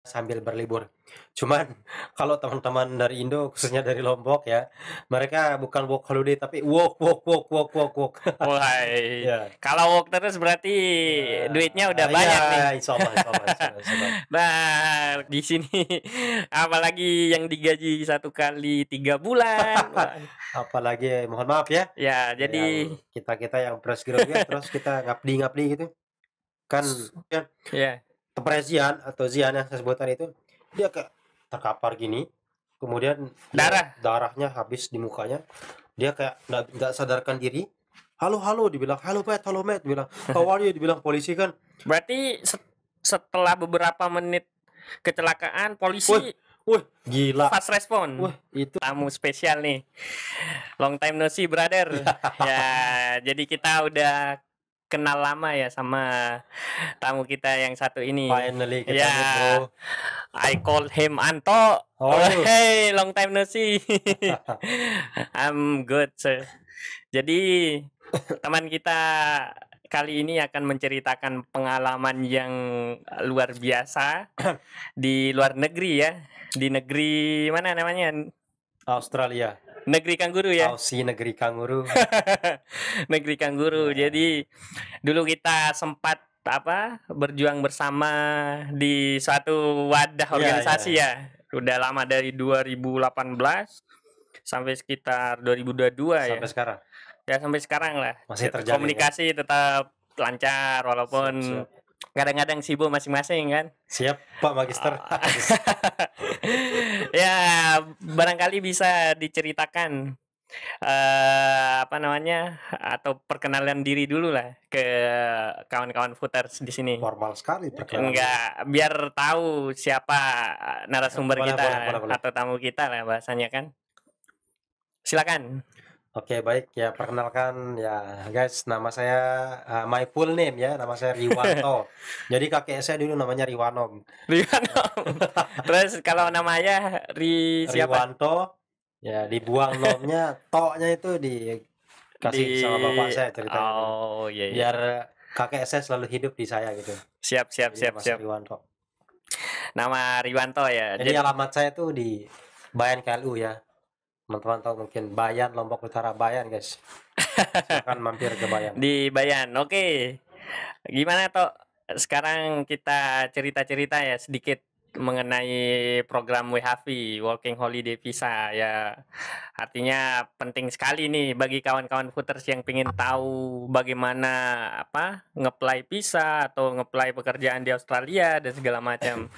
Sambil berlibur. Cuman kalau teman-teman dari Indo, khususnya dari Lombok ya, mereka bukan work holiday tapi walk walk walk walk walk walk. Woi, Ya, kalau walk terus berarti duitnya udah iya, banyak nih. insyaallah insyaallah insyaallah insyaallah. Nah, di sini apalagi yang digaji 1 kali 3 bulan. Wah, Apalagi mohon maaf ya, ya yang jadi kita-kita yang fresh graduate terus kita ngabdi-ngabdi gitu, kan ya ya keprezian atau Zian yang saya sebutkan itu, dia kayak terkapar gini, kemudian dia darah. darahnya habis di mukanya, dia kayak nggak sadarkan diri, "Halo halo," dibilang, halo Matt," dibilang, "How are you?" dibilang polisi kan. Berarti setelah beberapa menit kecelakaan Wih polisi wih, gila. fast respon. Wih, itu Tamu spesial nih. Long time no see, brother. Ya, jadi kita udah kenal lama ya sama tamu kita yang satu ini. finally Ya, ketemu, Bro. I call him Anto. How are you? Hey, long time no see. I'm good, sir. Jadi teman kita kali ini akan menceritakan pengalaman yang luar biasa di luar negeri ya. Di negeri mana namanya? Australia, Negeri kanguru ya. Aussie negeri kanguru. Negeri kanguru. Ya, Jadi dulu kita sempat berjuang bersama di suatu wadah iya iya, organisasi ya. Udah lama dari 2018 sampai sekitar 2022 ya. sampai sekarang Ya sampai sekarang lah. masih terjalin ya? Komunikasi tetap lancar Siap walaupun siap. kadang-kadang sibuk masing-masing kan. Siap, Pak Magister. Ya, barangkali bisa diceritakan atau perkenalan diri dulu lah ke kawan-kawan footers di sini. Formal sekali perkenalan. Enggak, biar tahu siapa narasumber Boleh, kita boleh. atau tamu kita lah bahasanya kan. Silakan. Oke, baik ya, perkenalkan ya guys, nama saya my full name ya, nama saya Riwanto. Jadi kakek saya dulu namanya Riwanom. Riwano. Terus kalau namanya siapa? Riwanto, ya dibuang nomnya, toknya itu dikasih sama bapak saya ceritanya dulu. Oh iya, iya. Biar kakek saya selalu hidup di saya gitu. Siap. Jadi Mas Riwanto. Nama Riwanto ya. Jadi alamat saya tuh di Bayan KLU ya. Teman-teman tahu mungkin Bayan, Lombok Utara, Bayan guys. Silakan mampir ke Bayan. Di Bayan. Oke. Gimana toh? Sekarang kita cerita-cerita ya sedikit mengenai program WHV Working Holiday Visa ya. Artinya penting sekali nih bagi kawan-kawan footers yang pengen tahu bagaimana ngeplay visa atau ngeplay pekerjaan di Australia dan segala macam.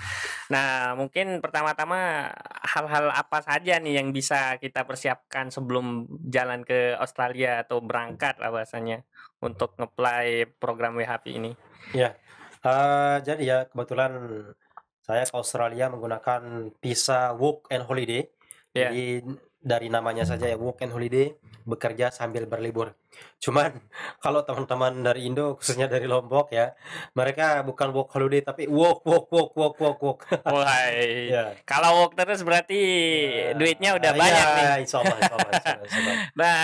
Nah, mungkin pertama-tama hal-hal apa saja nih yang bisa kita persiapkan sebelum jalan ke Australia atau berangkat lah bahasanya untuk ngeplay program WHV ini. Ya, jadi ya kebetulan saya ke Australia menggunakan visa work and holiday. Ya. Jadi dari namanya saja ya work and holiday, bekerja sambil berlibur. Cuman kalau teman-teman dari Indo, khususnya dari Lombok ya, mereka bukan work holiday tapi walk walk walk walk walk walk. Woi, Ya. kalau walk terus berarti duitnya udah banyak nih. Iya, insyaallah insyaallah. Nah,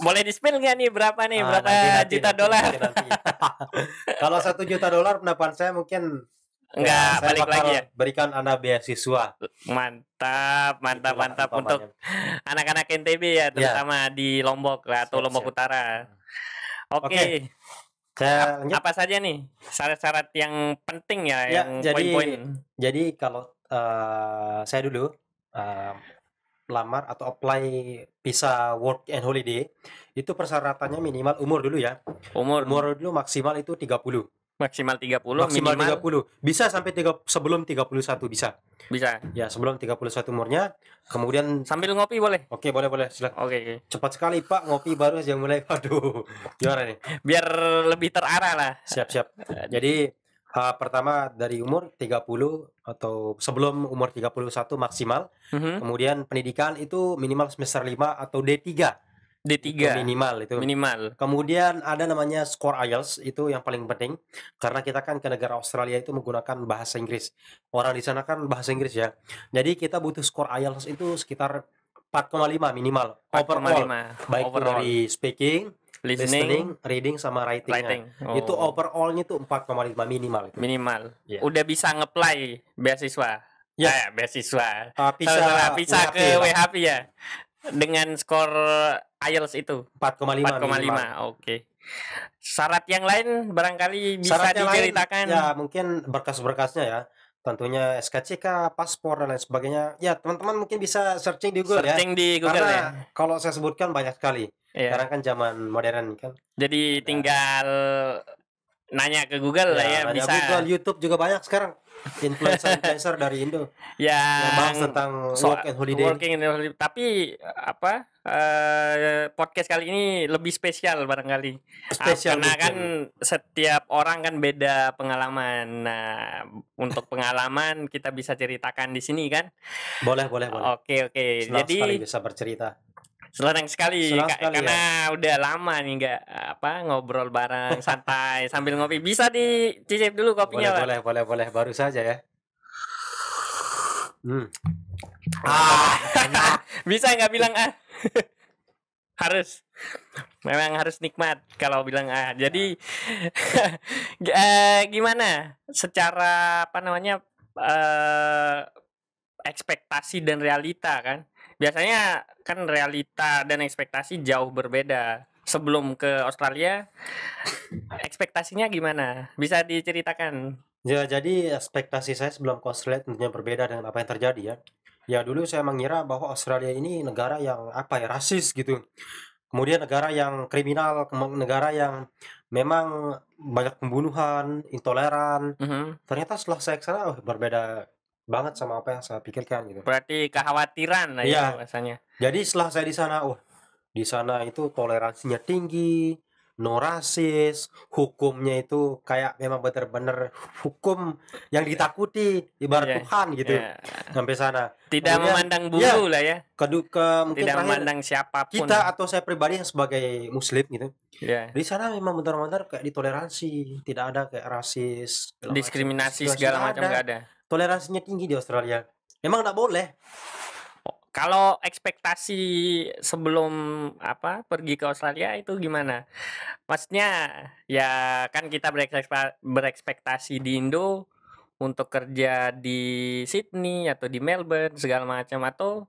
boleh di-spill nggak nih berapa berapa Nanti, juta dolar? nanti. Kalau $1 juta pendapatan saya mungkin Enggak, saya balik bakal lagi ya. berikan Anda beasiswa. Mantap Itulah untuk umpamanya. anak-anak NTB ya, terutama di Lombok lah atau Siap, Lombok siap. Utara. Oke, Oke, saya lanjut. apa saja nih syarat-syarat yang penting ya, Ya, yang poin-poin? jadi kalau saya dulu lamar atau apply visa work and holiday, itu persyaratannya minimal umur dulu ya. Umur Umur dulu maksimal itu 30. maksimal 30, Maksimal minimal 30. Bisa sampai sebelum 31 bisa. bisa. Ya, sebelum 31 umurnya. Kemudian Sambil ngopi boleh? oke, boleh silakan. Oke. Cepat sekali Pak, ngopi baru aja mulai. Waduh, gimana nih? Biar lebih terarah lah. Siap. Jadi pertama dari umur 30 atau sebelum umur 31 maksimal. Kemudian pendidikan itu minimal semester 5 atau D3. D3 Itu minimal itu. minimal. Kemudian ada namanya skor IELTS, itu yang paling penting karena kita kan ke negara Australia itu menggunakan bahasa Inggris. Orang di sana kan bahasa Inggris ya. Jadi kita butuh skor IELTS itu sekitar 4,5 minimal overall. 4,5 Baik itu overall. dari speaking, listening, reading sama writing-nya. writing. Itu Oh, overall-nya tuh 4,5 minimal itu. minimal. Iya. Udah bisa nge-apply beasiswa. Ya, Beasiswa. bisa Salah-salah, bisa WHP ke lah. WHP ya. Dengan skor IELTS itu 4,5 minimal. 4,5. Oke. Syarat yang lain barangkali bisa Syaratnya lain, diceritakan. ya mungkin berkas-berkasnya ya. Tentunya SKCK, paspor dan lain sebagainya. Ya, teman-teman mungkin bisa searching di Google ya. Searching di Google Karena ya. kalau saya sebutkan banyak sekali. Iya. Sekarang kan zaman modern kan. Jadi Nah. tinggal nanya ke Google lah ya, nanya bisa. Google, YouTube juga banyak sekarang. Influencer dari Indo yang bahas Yang tentang so- work and holiday. working and holiday. Tapi apa podcast kali ini lebih spesial barangkali. Spesial Karena mungkin. kan setiap orang kan beda pengalaman. Nah, untuk pengalaman kita bisa ceritakan di sini kan. Boleh. Oke. Senang Jadi sekali bisa bercerita. senang sekali, Senang sekali, karena udah lama nih nggak ngobrol bareng santai sambil ngopi. Bisa dicicip dulu kopinya, Pak. Boleh. Baru saja ya. Bisa nggak bilang harus, memang harus nikmat kalau bilang jadi gimana secara ekspektasi dan realita kan, biasanya kan realita dan ekspektasi jauh berbeda. Sebelum ke Australia ekspektasinya gimana, bisa diceritakan? Ya, jadi ekspektasi saya sebelum ke Australia tentunya berbeda dengan apa yang terjadi ya. Ya, dulu saya mengira bahwa Australia ini negara yang rasis gitu. Kemudian negara yang kriminal, negara yang memang banyak pembunuhan, intoleran. Ternyata setelah saya ke sana berbeda banget sama apa yang saya pikirkan gitu. Berarti kekhawatiran lah ya bahasanya. Jadi setelah saya di sana itu toleransinya tinggi, no rasis, hukumnya itu kayak memang benar-benar hukum yang ditakuti, ibarat Tuhan gitu. Sampai sana. Tidak memandang bulu lah ya. Mungkin tidak memandang siapapun. Kita atau saya pribadi yang sebagai muslim gitu. Di sana memang benar-benar kayak ditoleransi, tidak ada kayak rasis, diskriminasi segala macam nggak ada. Toleransinya tinggi di Australia. Memang nggak boleh. Kalau ekspektasi sebelum pergi ke Australia itu gimana? Maksudnya ya kan kita berekspektasi di Indo untuk kerja di Sydney atau di Melbourne segala macam, atau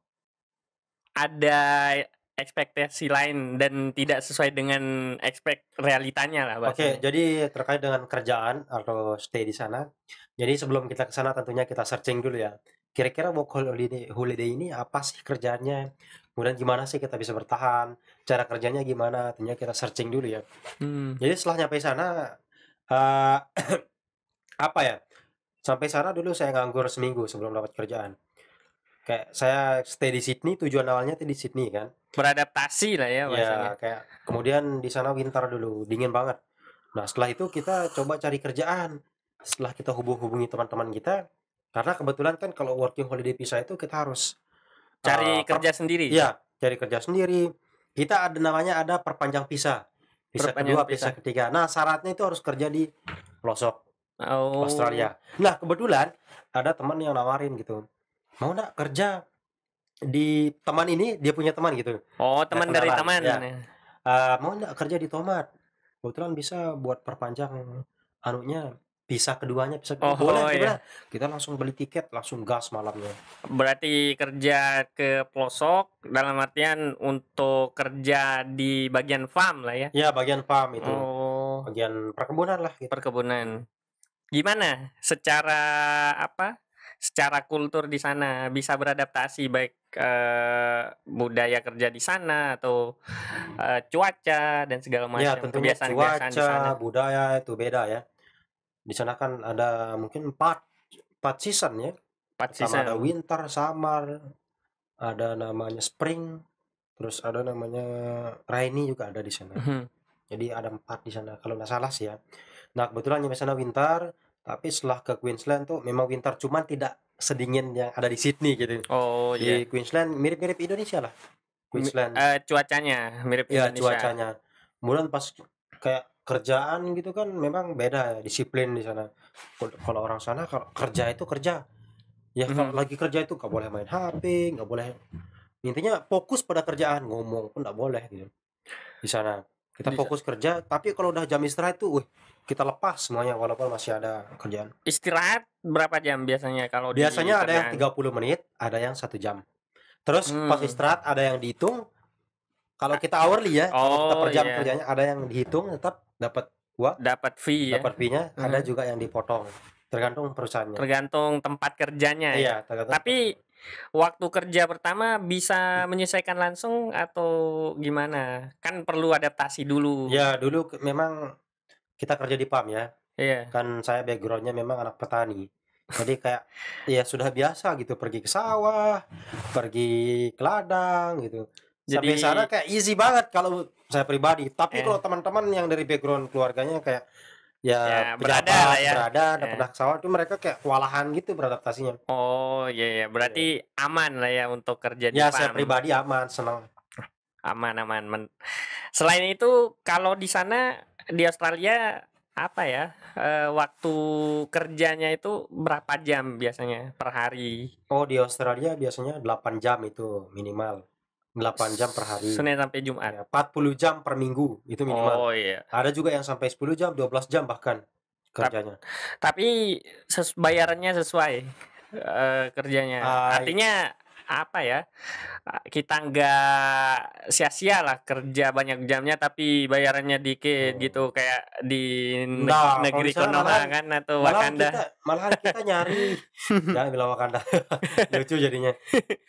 ada ekspektasi lain dan tidak sesuai dengan realitanya lah bahasanya. Oke, jadi terkait dengan kerjaan atau stay di sana. Jadi sebelum kita ke sana tentunya kita searching dulu ya. Kira-kira work holiday ini apa sih kerjaannya? Kemudian gimana sih kita bisa bertahan? Cara kerjanya gimana? Tentunya kita searching dulu ya. Jadi setelah nyampe sana sampai sana dulu saya nganggur seminggu sebelum dapat kerjaan. Kayak saya stay di Sydney, tujuan awalnya di Sydney kan. Beradaptasi lah ya bahasanya. Ya, kayak kemudian di sana winter dulu, dingin banget. Nah, setelah itu kita coba cari kerjaan. Setelah kita hubungi teman-teman kita, karena kebetulan kan kalau working holiday visa itu kita harus cari kerja sendiri. Iya, cari kerja sendiri. Kita ada perpanjang visa. Visa kedua, visa ketiga. Nah, syaratnya itu harus kerja di pelosok Australia. Nah, kebetulan ada teman yang nawarin gitu. Mau enggak kerja di teman ini, dia punya teman gitu. Oh, teman dari teman. Ya. Mau enggak kerja di Tomat? Kebetulan bisa buat perpanjang visa keduanya, boleh. Iya. Kita langsung beli tiket, langsung gas malamnya. Berarti kerja ke pelosok dalam artian untuk kerja di bagian farm lah ya. Ya, bagian farm itu. Bagian perkebunan lah gitu. Perkebunan. Gimana secara secara kultur di sana, bisa beradaptasi baik budaya kerja di sana atau cuaca dan segala macam. Ya, tentunya cuaca, budaya itu beda ya. Di sana kan ada mungkin 4 season ya. 4 season. Ada winter, summer, ada namanya spring, terus ada namanya rainy juga ada di sana. Jadi ada 4 di sana kalau nggak salah sih ya. Nah, kebetulan nyampe sana winter, tapi setelah ke Queensland tuh memang winter, cuman tidak sedingin yang ada di Sydney gitu. Oh iya. Di Queensland mirip-mirip Indonesia lah. Queensland. Cuacanya mirip Indonesia. Cuacanya. Kemudian pas kayak kerjaan gitu kan memang beda ya, disiplin di sana. Kalau orang sana kalau kerja itu kerja. Ya kalau lagi kerja itu nggak boleh main HP, nggak boleh. Intinya fokus pada kerjaan, ngomong pun nggak boleh gitu. Di sana. Kita Bisa fokus kerja, tapi kalau udah jam istirahat tuh, wih, kita lepas semuanya walaupun masih ada kerjaan. istirahat berapa jam biasanya kalau di Biasanya ada yang kerjaan? 30 menit, ada yang 1 jam. Terus pas Hmm. istirahat ada yang dihitung, kalau kita hourly ya, kalau kita Oh per jam iya, kerjanya ada yang dihitung tetap dapat uang, dapat fee ya. dapat fee-nya, ada Heeh. juga yang dipotong, tergantung perusahaannya. Tergantung tempat kerjanya ya. Iya, tergantung Tapi waktu kerja pertama bisa menyesuaikan langsung atau gimana? Kan perlu adaptasi dulu. ya dulu memang kita kerja di PAM ya, Iya. kan saya background-nya memang anak petani. Jadi kayak, ya sudah biasa gitu pergi ke sawah, pergi ke ladang gitu. Sampai sana Jadi kayak easy banget kalau saya pribadi. Tapi kalau eh teman-teman yang dari background keluarganya kayak ya ya berada lah pejabat, ya. berada, ada Eh. pernah ke sawah itu mereka kayak kewalahan gitu beradaptasinya. Oh iya ya, berarti Iya. aman lah ya untuk kerja di Ya saya farm. pribadi aman, senang. Aman aman. Selain itu kalau di sana di Australia apa ya? Waktu kerjanya itu berapa jam biasanya per hari? Oh di Australia biasanya 8 jam itu minimal. 8 jam per hari. Senin sampai Jumat. Ya, 40 jam per minggu itu minimal. Oh iya. Ada juga yang sampai 10 jam, 12 jam bahkan Tap kerjanya. tapi bayarannya sesuai, kerjanya. Ah, Artinya apa ya, kita nggak sia-sia lah kerja banyak jamnya tapi bayarannya dikit hmm. gitu kayak di Enggak, kalau negeri di sana Konoha kan atau Wakanda. malahan kita nyari jangan bilang Wakanda. Lucu jadinya.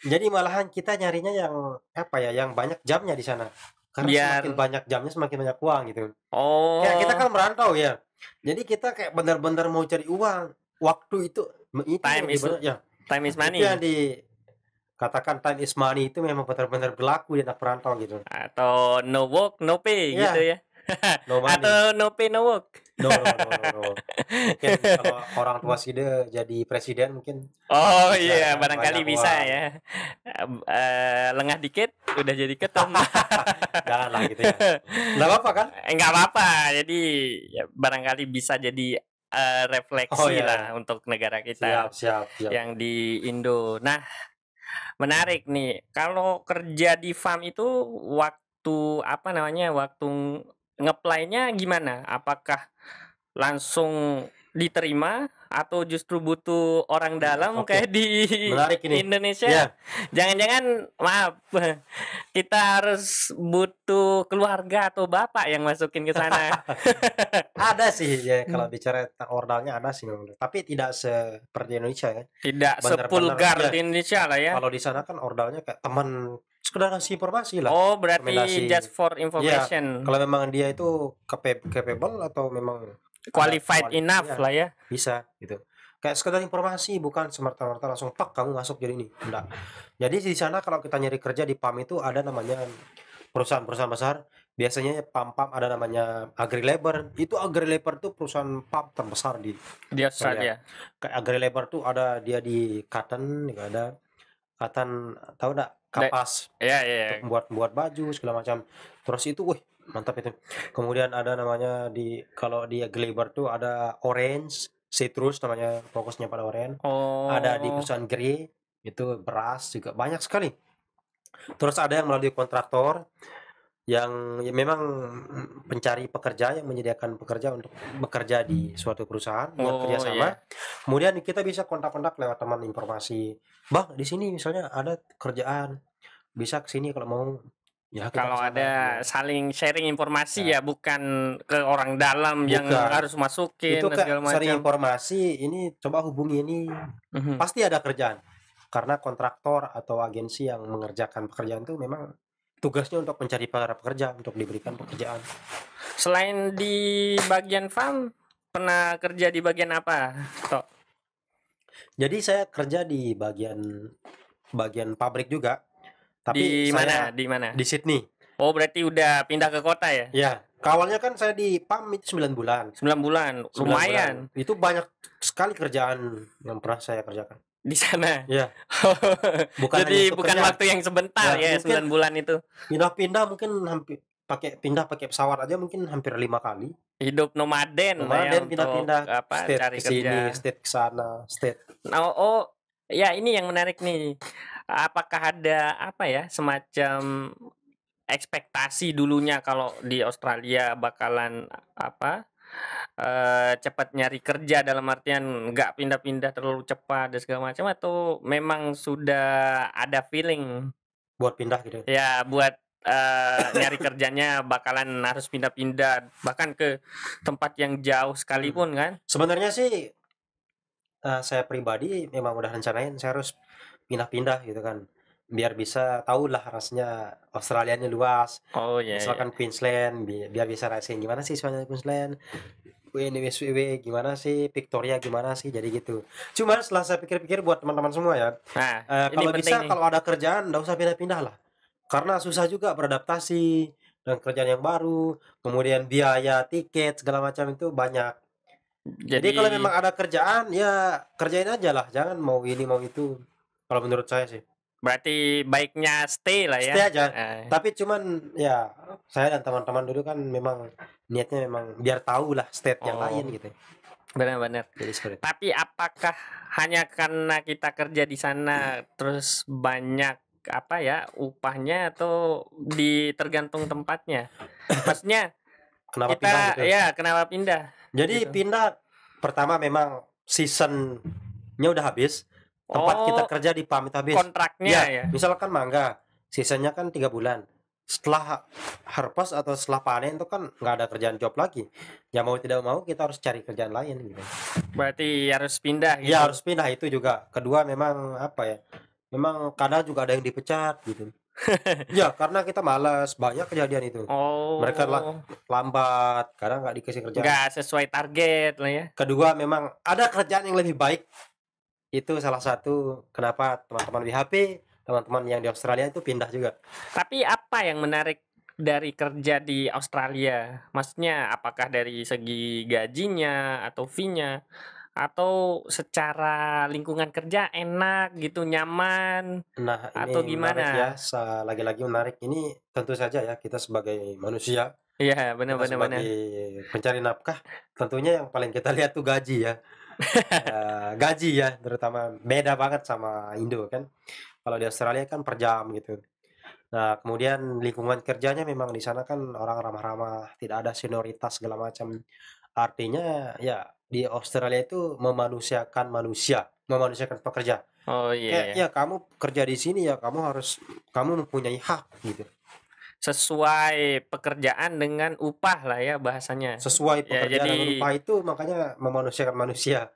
Jadi malahan kita nyarinya yang apa ya, yang banyak jamnya di sana. Karena Biar semakin banyak jamnya semakin banyak uang gitu. Kayak kita oh, kan merantau ya. Jadi kita kayak benar-benar mau cari uang. Waktu itu yang time is ya, time is itu yang money dikatakan time is money itu memang benar-benar berlaku di anak perantau gitu. atau no work no pay gitu Iya, ya. no money. Atau no pay no work. No, no, no, no, no. Mungkin kalau orang tua Side jadi presiden mungkin Oh bisa iya, banyak barangkali bisa uang. ya. Lengah dikit udah jadi ketum. Janganlah gitu ya. Nggak apa-apa kan? Enggak apa-apa. Jadi ya, barangkali bisa jadi Oh refleksi ya, ya. lah untuk negara Siap, kita siap, siap. yang di Indo. Nah, menarik nih. Kalau kerja di farm itu waktu apa namanya? Waktu ngeplay-nya gimana? Apakah langsung diterima atau justru butuh orang dalam Oke, kayak di menarik ini. Indonesia? Ya, Jangan-jangan maaf, kita harus butuh keluarga atau bapak yang masukin ke sana. ada sih ya kalau Hmm. bicara tentang ordalnya ada sih memang. Tapi tidak seperti Indonesia kan. Tidak Benar-benar sepulgar ya. di Indonesia lah ya. Kalau di sana kan ordalnya kayak teman sekedar ngasih informasi lah, Oh, berarti rekomendasi. just for Iya, information. kalau memang dia itu capable atau memang ada Qualified enough ya, lah ya. bisa gitu. Kayak sekedar informasi bukan semerta-merta langsung pak kamu masuk jadi ini. Enggak. Jadi di sana kalau kita nyari kerja di PAM itu ada namanya perusahaan-perusahaan besar. Biasanya PAM-PAM ada namanya AgriLabor. Itu AgriLabor tuh perusahaan PAM terbesar di Di Australia. Australia. Kayak AgriLabor tuh ada dia di Cotton, juga ada Cotton, tahu enggak? Kapas Ya, untuk ya. buat buat baju segala macam. Terus itu, wih, mantap itu. Kemudian ada namanya kalau di AgriLabor tuh ada Orange, citrus namanya, fokusnya pada orange. Ada di Oh, perusahaan Grey, itu beras juga banyak sekali. Terus ada yang melalui kontraktor yang ya memang pencari pekerja yang menyediakan pekerja untuk bekerja di suatu perusahaan buat oh kerjasama. iya. Kemudian kita bisa kontak-kontak lewat teman informasi. Bang, di sini misalnya ada kerjaan, bisa ke sini kalau mau. Ya kita ke Kalau sana. ada Ya. saling sharing informasi Ya. ya, bukan ke orang dalam yang Bukan. harus masukin Itu dan segala kayak sharing macam. informasi, ini coba hubungi ini, Mhm. pasti ada kerjaan. Karena kontraktor atau agensi yang mengerjakan pekerjaan itu memang tugasnya untuk mencari para pekerja untuk diberikan pekerjaan. Selain di bagian farm, pernah kerja di bagian apa, Tok? Jadi saya kerja di bagian pabrik juga, tapi Di mana? saya Di mana? di Sydney. Oh, berarti udah pindah ke kota ya? Ya, awalnya kan saya di PAM itu 9 bulan. 9 bulan, 9 lumayan bulan. Itu banyak sekali kerjaan yang pernah saya kerjakan. di sana. Ya, bukan hanya Jadi untuk bukan kerja. waktu yang sebentar Ya, ya, 9 bulan itu. Pindah-pindah mungkin hampir pindah pakai pesawat aja mungkin hampir 5 kali. Hidup nomaden lah ya Nomaden untuk pindah-pindah, apa, state cari ke sini, kerja. state ke sana, state. Oh, ya ini yang menarik nih. Apakah ada apa ya, semacam ekspektasi dulunya kalau di Australia bakalan apa, cepat nyari kerja dalam artian nggak pindah-pindah terlalu cepat dan segala macam, atau memang sudah ada feeling buat pindah gitu. ya buat, nyari kerjanya bakalan harus pindah-pindah bahkan ke tempat yang jauh sekalipun kan? Sebenarnya sih, saya pribadi memang udah rencanain saya harus pindah-pindah gitu kan, biar bisa tahulah rasanya Australia ini luas. Oh, ya ya. Misalkan Queensland, biar bisa rasain gimana sih suasana Queensland, WNWSW gimana sih, Victoria gimana sih, jadi gitu. Cuman setelah saya pikir-pikir buat teman-teman semua ya, Nah, ini kalau penting bisa nih. kalau ada kerjaan nggak usah pindah-pindah lah. Karena susah juga beradaptasi dengan kerjaan yang baru, kemudian biaya tiket segala macam itu banyak. Jadi Jadi kalau memang ada kerjaan, ya kerjain aja lah, jangan mau ini mau itu, kalau menurut saya sih. berarti baiknya stay lah ya? Stay aja, Heeh. tapi cuman ya saya dan teman-teman dulu kan memang niatnya memang biar tahu lah state yang lain Oh, gitu, benar-benar. jadi seperti itu. Tapi apakah hanya karena kita kerja di sana terus banyak apa ya upahnya atau tergantung tempatnya? Maksudnya Kenapa pindah kita gitu. ya kenapa pindah Jadi gitu? pindah pertama memang season-nya udah habis, tempat kita Oh, kerja dipamit habis. kontraknya Ya, ya? misalkan mangga, season-nya kan 3 bulan. Setelah harvest atau setelah panen itu kan nggak ada kerjaan job lagi. Ya mau tidak mau kita harus cari kerjaan lain gitu. Berarti harus pindah Ya gitu? harus pindah itu juga. Kedua memang apa ya, memang kadang juga ada yang dipecat gitu. Ya karena kita malas, banyak kejadian itu. Mereka Oh, lambat, kadang nggak dikasih kerjaan. nggak sesuai target lah ya? Kedua memang ada kerjaan yang lebih baik. Itu salah satu kenapa teman-teman WHP, teman-teman yang di Australia itu pindah juga. Tapi apa yang menarik dari kerja di Australia? Maksudnya apakah dari segi gajinya atau fee-nya atau secara lingkungan kerja enak gitu, nyaman Nah, atau ini menarik ya, gimana? lagi-lagi menarik. Ini tentu saja ya kita sebagai manusia, Iya, bener kita bener bener. sebagai pencari nafkah, tentunya yang paling kita lihat tuh gaji ya. Gaji ya terutama beda banget sama Indo kan. Kalau di Australia kan per jam gitu. Nah, kemudian lingkungan kerjanya memang di sana kan orang ramah-ramah, tidak ada senioritas segala macam. Artinya ya di Australia itu memanusiakan manusia, memanusiakan pekerja. Oh, iya Kayak ya. ya kamu kerja di sini ya kamu mempunyai hak gitu. Sesuai pekerjaan dengan upah lah ya bahasanya. Sesuai Ya pekerjaan jadi dengan upah itu makanya memanusiakan manusia.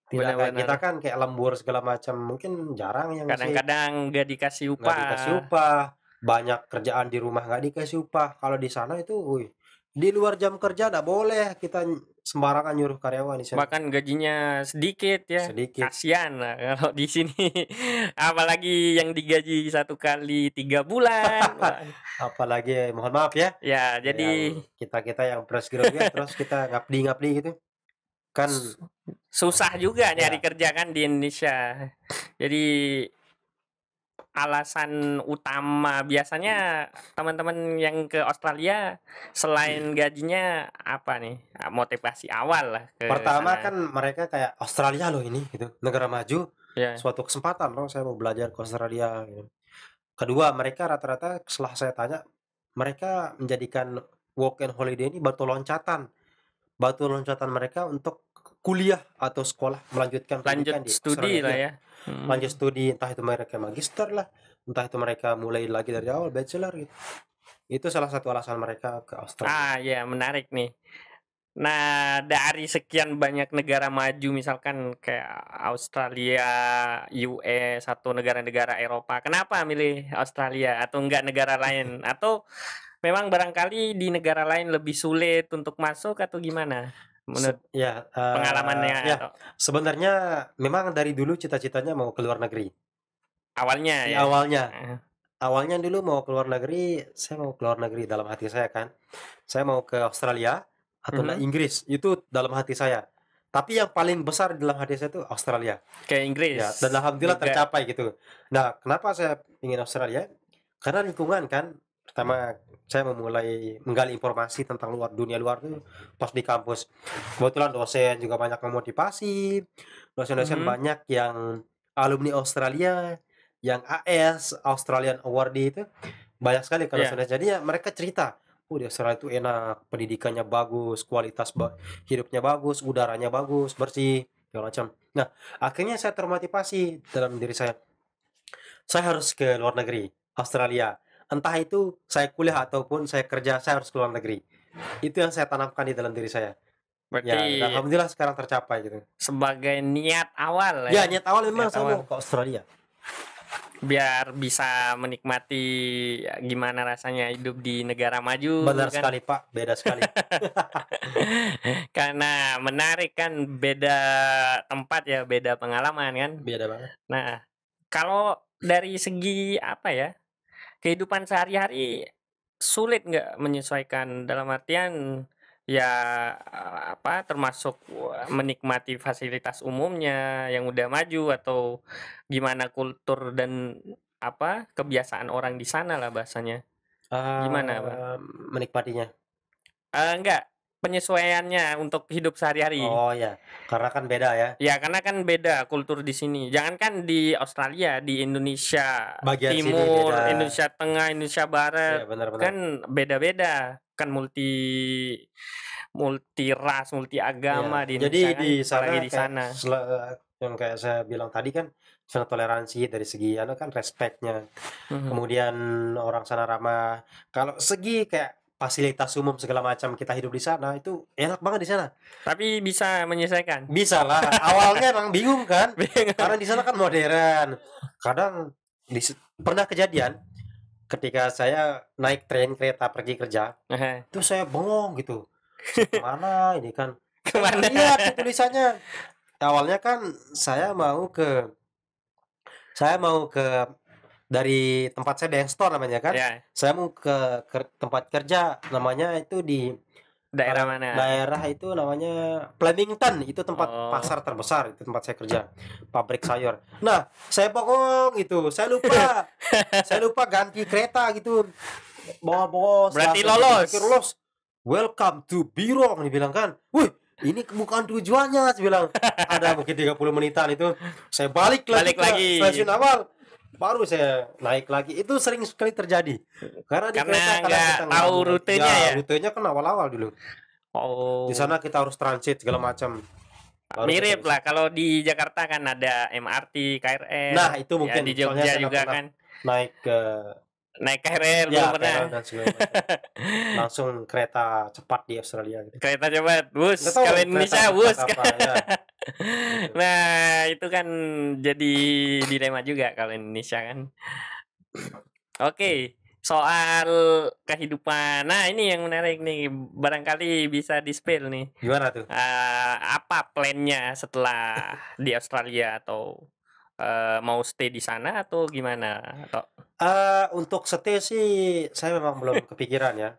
Tidak kayak kita bener-bener kan kayak lembur segala macam, mungkin jarang yang sih kadang-kadang nggak dikasih nggak dikasih upah. upah, banyak kerjaan di rumah nggak dikasih upah. Kalau di sana itu, wih, di luar jam kerja nggak boleh kita sembarangan nyuruh karyawan di sana, Bahkan gajinya sedikit ya, sedikit. kasihan lah kalau di sini. Apalagi yang digaji 1 kali 3 bulan, wah. Apalagi mohon maaf ya, Ya jadi yang kita-kita yang fresh graduate terus kita ngabdi-ngabdi gitu, kan su susah juga nyari ya kerja kan di Indonesia. Jadi alasan utama biasanya teman-teman yang ke Australia selain gajinya apa nih, motivasi awal lah ke pertama sana? kan mereka kayak, "Australia loh ini," gitu, "negara maju, Ya, suatu kesempatan loh saya mau belajar ke Australia," gitu. Kedua, mereka rata-rata setelah saya tanya, mereka menjadikan work and holiday ini batu loncatan mereka untuk kuliah atau sekolah, melanjutkan lanjut pendidikan di studi Australia. lah Iya, ya. lanjut Mhm. studi, entah itu mereka magister lah, entah itu mereka mulai lagi dari awal bachelor gitu. Itu salah satu alasan mereka ke Australia. Ah, ya menarik nih. Nah, dari sekian banyak negara maju misalkan kayak Australia, US, atau negara-negara Eropa, kenapa milih Australia atau enggak negara lain? Atau memang barangkali di negara lain lebih sulit untuk masuk atau gimana? Menurut Ya, pengalamannya ya, atau sebenarnya memang dari dulu cita-citanya mau ke luar negeri. awalnya Ya ya? awalnya. Heeh. Awalnya dulu mau ke luar negeri, saya mau ke luar negeri dalam hati saya kan. Saya mau ke Australia atau enggak Mhm. Inggris, itu dalam hati saya. Tapi yang paling besar di dalam hati saya itu Australia. Ke Inggris Ya, dan alhamdulillah juga. tercapai gitu. Nah, kenapa saya ingin Australia? Karena lingkungan kan. Pertama, saya memulai menggali informasi tentang dunia luar tuh pas di kampus. Kebetulan dosen juga banyak memotivasi, dosen-dosen Mhm. banyak yang alumni Australia, yang AS, Australian Awardee itu, banyak sekali kalau Iya. sudah jadi ya mereka cerita, "Oh, di Australia itu enak, pendidikannya bagus, kualitas hidupnya bagus, udaranya bagus, bersih," segala macam. Nah, akhirnya saya termotivasi dalam diri saya harus ke luar negeri, Australia. Entah itu saya kuliah ataupun saya kerja, saya harus ke luar negeri. Itu yang saya tanamkan di dalam diri saya. Berarti Ya, dan alhamdulillah sekarang tercapai gitu. sebagai niat awal Ya, ya, niat awal memang niat saya awal. mau ke Australia. Biar bisa menikmati gimana rasanya hidup di negara maju Benar kan. sekali, Pak, beda sekali. Karena menarik kan, beda tempat ya, beda pengalaman kan. Beda banget. Nah, kalau dari segi apa ya, kehidupan sehari-hari sulit nggak menyesuaikan? Dalam artian ya apa, termasuk menikmati fasilitas umumnya yang udah maju, atau gimana kultur dan apa, kebiasaan orang di sana lah bahasanya. Gimana, Bang? Menikmatinya. Enggak, penyesuaiannya untuk hidup sehari-hari. Oh, ya, karena kan beda ya, Ya, karena kan beda kultur di sini. Jangankan di Australia, di Indonesia bagian sini beda. Timur, Indonesia Tengah, Indonesia Barat, Iya, benar-benar. kan beda-beda. Kan multi ras, multi agama di Iya, jadi Indonesia kan, di sana apalagi di kayak sana. yang kayak saya bilang tadi kan, sana toleransi dari segi kan respect-nya, Mhm. kemudian orang sana ramah. Kalau segi kayak fasilitas umum segala macam kita hidup di sana itu enak banget di sana. Tapi bisa menyesuaikan. Bisa lah, awalnya emang bingung kan, karena di sana kan modern. Kadang pernah kejadian ketika saya naik kereta pergi kerja, Heeh. itu saya bengong gitu. Kemana ini kan? Saya nggak Kemana? lihat tuh tulisannya. Awalnya kan saya mau ke dari tempat saya Dance Store namanya kan. Ya, Saya mau ke tempat kerja namanya itu di daerah mana? daerah itu namanya Flemington, itu tempat Oh. pasar terbesar, itu tempat saya kerja, pabrik sayur. Nah, saya bengong gitu, saya lupa ganti kereta gitu. Bos, Berarti langsung lolos. pikir lolos. Welcome to Birong dibilang kan. Wih, ini bukan tujuannya, saya bilang. Ada mungkin 30 menitan itu. Saya balik lagi Balik ke lagi. stasiun awal. Baru saya naik lagi. Itu sering sekali terjadi. Karena di Karena kereta kadang nggak kita tahu nggak- rutenya ya? rutenya kan awal-awal dulu. Oh. Di sana kita harus transit segala macam. Baru Mirip kita bisa. lah, kalau di Jakarta kan ada MRT, KRL. Nah, itu Ya, mungkin di soalnya Jogja saya nggak juga pernah kan naik ke naik KRL ya belum pernah. KRL dan segala macam. Langsung kereta cepat di Australia gitu. Kereta cepat, bus. Nggak tahu Kalau kereta Indonesia cepat bus. apa, ya. Nah, itu kan jadi dilema juga kalau Indonesia kan. Oke, soal kehidupan. Nah, ini yang menarik nih. Barangkali bisa di-spill nih. Gimana tuh? Apa plannya setelah di Australia, atau mau stay di sana atau gimana? Atau Untuk stay sih saya memang belum kepikiran ya.